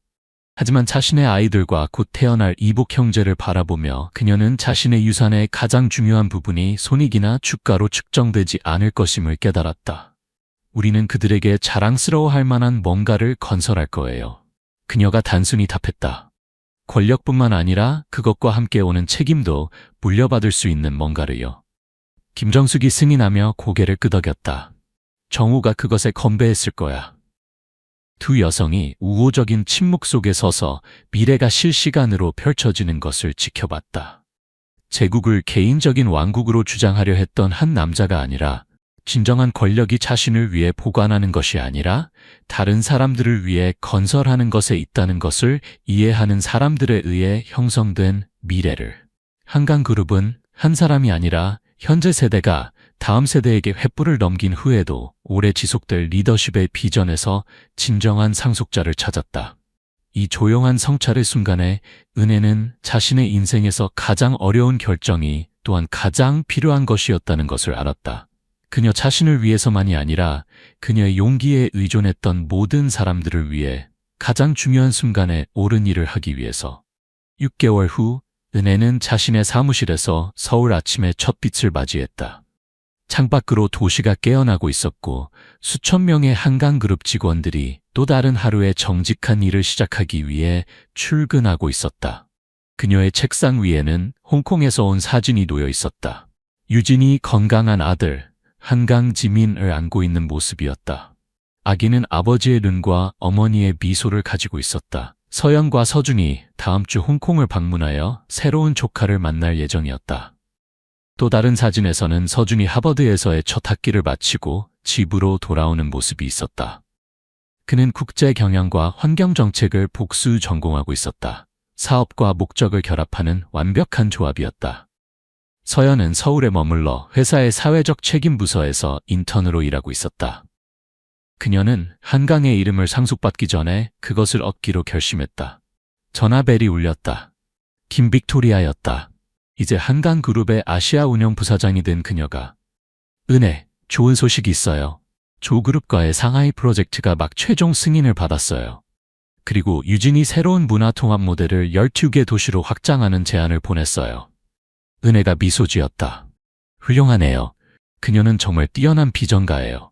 하지만 자신의 아이들과 곧 태어날 이복 형제를 바라보며 그녀는 자신의 유산의 가장 중요한 부분이 손익이나 주가로 측정되지 않을 것임을 깨달았다. 우리는 그들에게 자랑스러워할 만한 뭔가를 건설할 거예요. 그녀가 단순히 답했다. 권력뿐만 아니라 그것과 함께 오는 책임도 물려받을 수 있는 뭔가를요. 김정숙이 승인하며 고개를 끄덕였다. 정우가 그것에 건배했을 거야. 두 여성이 우호적인 침묵 속에 서서 미래가 실시간으로 펼쳐지는 것을 지켜봤다. 제국을 개인적인 왕국으로 주장하려 했던 한 남자가 아니라 진정한 권력이 자신을 위해 보관하는 것이 아니라 다른 사람들을 위해 건설하는 것에 있다는 것을 이해하는 사람들에 의해 형성된 미래를. 한강그룹은 한 사람이 아니라 현재 세대가 다음 세대에게 횃불을 넘긴 후에도 오래 지속될 리더십의 비전에서 진정한 상속자를 찾았다. 이 조용한 성찰의 순간에 은혜는 자신의 인생에서 가장 어려운 결정이 또한 가장 필요한 것이었다는 것을 알았다. 그녀 자신을 위해서만이 아니라 그녀의 용기에 의존했던 모든 사람들을 위해 가장 중요한 순간에 옳은 일을 하기 위해서. 6개월 후 은혜는 자신의 사무실에서 서울 아침의 첫 빛을 맞이했다. 창밖으로 도시가 깨어나고 있었고 수천 명의 한강그룹 직원들이 또 다른 하루의 정직한 일을 시작하기 위해 출근하고 있었다. 그녀의 책상 위에는 홍콩에서 온 사진이 놓여 있었다. 유진이 건강한 아들 한강지민을 안고 있는 모습이었다. 아기는 아버지의 눈과 어머니의 미소를 가지고 있었다. 서연과 서준이 다음 주 홍콩을 방문하여 새로운 조카를 만날 예정이었다. 또 다른 사진에서는 서준이 하버드에서의 첫 학기를 마치고 집으로 돌아오는 모습이 있었다. 그는 국제 경영과 환경 정책을 복수 전공하고 있었다. 사업과 목적을 결합하는 완벽한 조합이었다. 서연은 서울에 머물러 회사의 사회적 책임 부서에서 인턴으로 일하고 있었다. 그녀는 한강의 이름을 상속받기 전에 그것을 얻기로 결심했다. 전화벨이 울렸다. 김빅토리아였다. 이제 한강그룹의 아시아 운영 부사장이 된 그녀가 은혜, 좋은 소식이 있어요. 조그룹과의 상하이 프로젝트가 막 최종 승인을 받았어요. 그리고 유진이 새로운 문화통합 모델을 12개 도시로 확장하는 제안을 보냈어요. 은혜가 미소 지었다. 훌륭하네요. 그녀는 정말 뛰어난 비전가예요.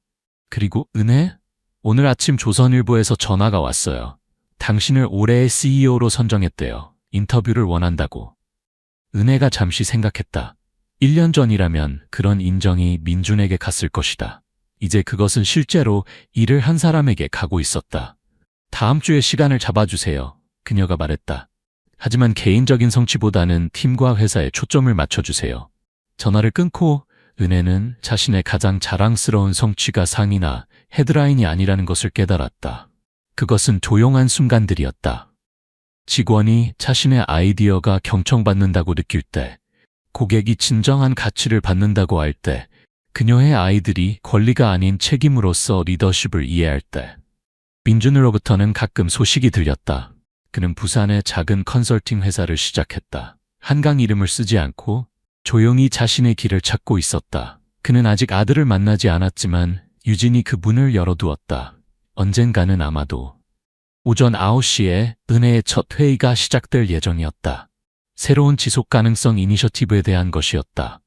그리고 은혜? 오늘 아침 조선일보에서 전화가 왔어요. 당신을 올해의 CEO로 선정했대요. 인터뷰를 원한다고. 은혜가 잠시 생각했다. 1년 전이라면 그런 인정이 민준에게 갔을 것이다. 이제 그것은 실제로 일을 한 사람에게 가고 있었다. 다음 주에 시간을 잡아주세요. 그녀가 말했다. 하지만 개인적인 성취보다는 팀과 회사에 초점을 맞춰주세요. 전화를 끊고 은혜는 자신의 가장 자랑스러운 성취가 상이나 헤드라인이 아니라는 것을 깨달았다. 그것은 조용한 순간들이었다. 직원이 자신의 아이디어가 경청받는다고 느낄 때, 고객이 진정한 가치를 받는다고 할 때, 그녀의 아이들이 권리가 아닌 책임으로서 리더십을 이해할 때. 민준으로부터는 가끔 소식이 들렸다. 그는 부산의 작은 컨설팅 회사를 시작했다. 한강 이름을 쓰지 않고 조용히 자신의 길을 찾고 있었다. 그는 아직 아들을 만나지 않았지만 유진이 그 문을 열어두었다. 언젠가는 아마도. 오전 9시에 은혜의 첫 회의가 시작될 예정이었다. 새로운 지속 가능성 이니셔티브에 대한 것이었다.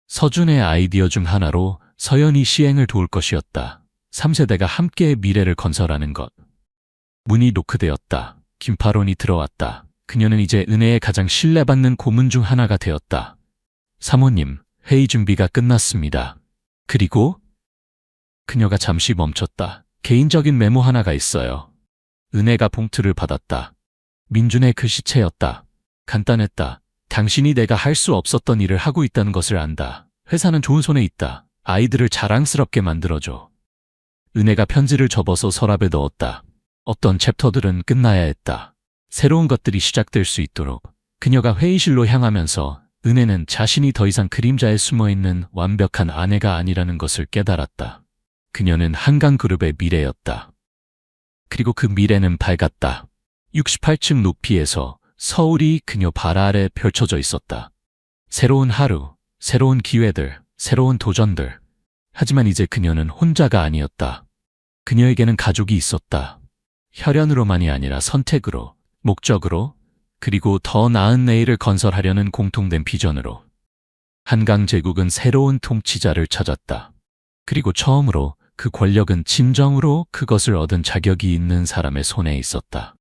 서준의 아이디어 중 하나로 서연이 시행을 도울 것이었다. 3세대가 함께의 미래를 건설하는 것. 문이 노크되었다. 김파론이 들어왔다. 그녀는 이제 은혜의 가장 신뢰받는 고문 중 하나가 되었다. 사모님, 회의 준비가 끝났습니다. 그리고 그녀가 잠시 멈췄다. 개인적인 메모 하나가 있어요. 은혜가 봉투를 받았다. 민준의 글씨체였다. 간단했다. 당신이 내가 할 수 없었던 일을 하고 있다는 것을 안다. 회사는 좋은 손에 있다. 아이들을 자랑스럽게 만들어줘. 은혜가 편지를 접어서 서랍에 넣었다. 어떤 챕터들은 끝나야 했다. 새로운 것들이 시작될 수 있도록. 그녀가 회의실로 향하면서 은혜는 자신이 더 이상 그림자에 숨어있는 완벽한 아내가 아니라는 것을 깨달았다. 그녀는 한강그룹의 미래였다. 그리고 그 미래는 밝았다. 68층 높이에서 서울이 그녀 발 아래 펼쳐져 있었다. 새로운 하루, 새로운 기회들, 새로운 도전들. 하지만 이제 그녀는 혼자가 아니었다. 그녀에게는 가족이 있었다. 혈연으로만이 아니라 선택으로, 목적으로, 그리고 더 나은 내일을 건설하려는 공통된 비전으로. 한강제국은 새로운 통치자를 찾았다. 그리고 처음으로 그 권력은 진정으로 그것을 얻은 자격이 있는 사람의 손에 있었다.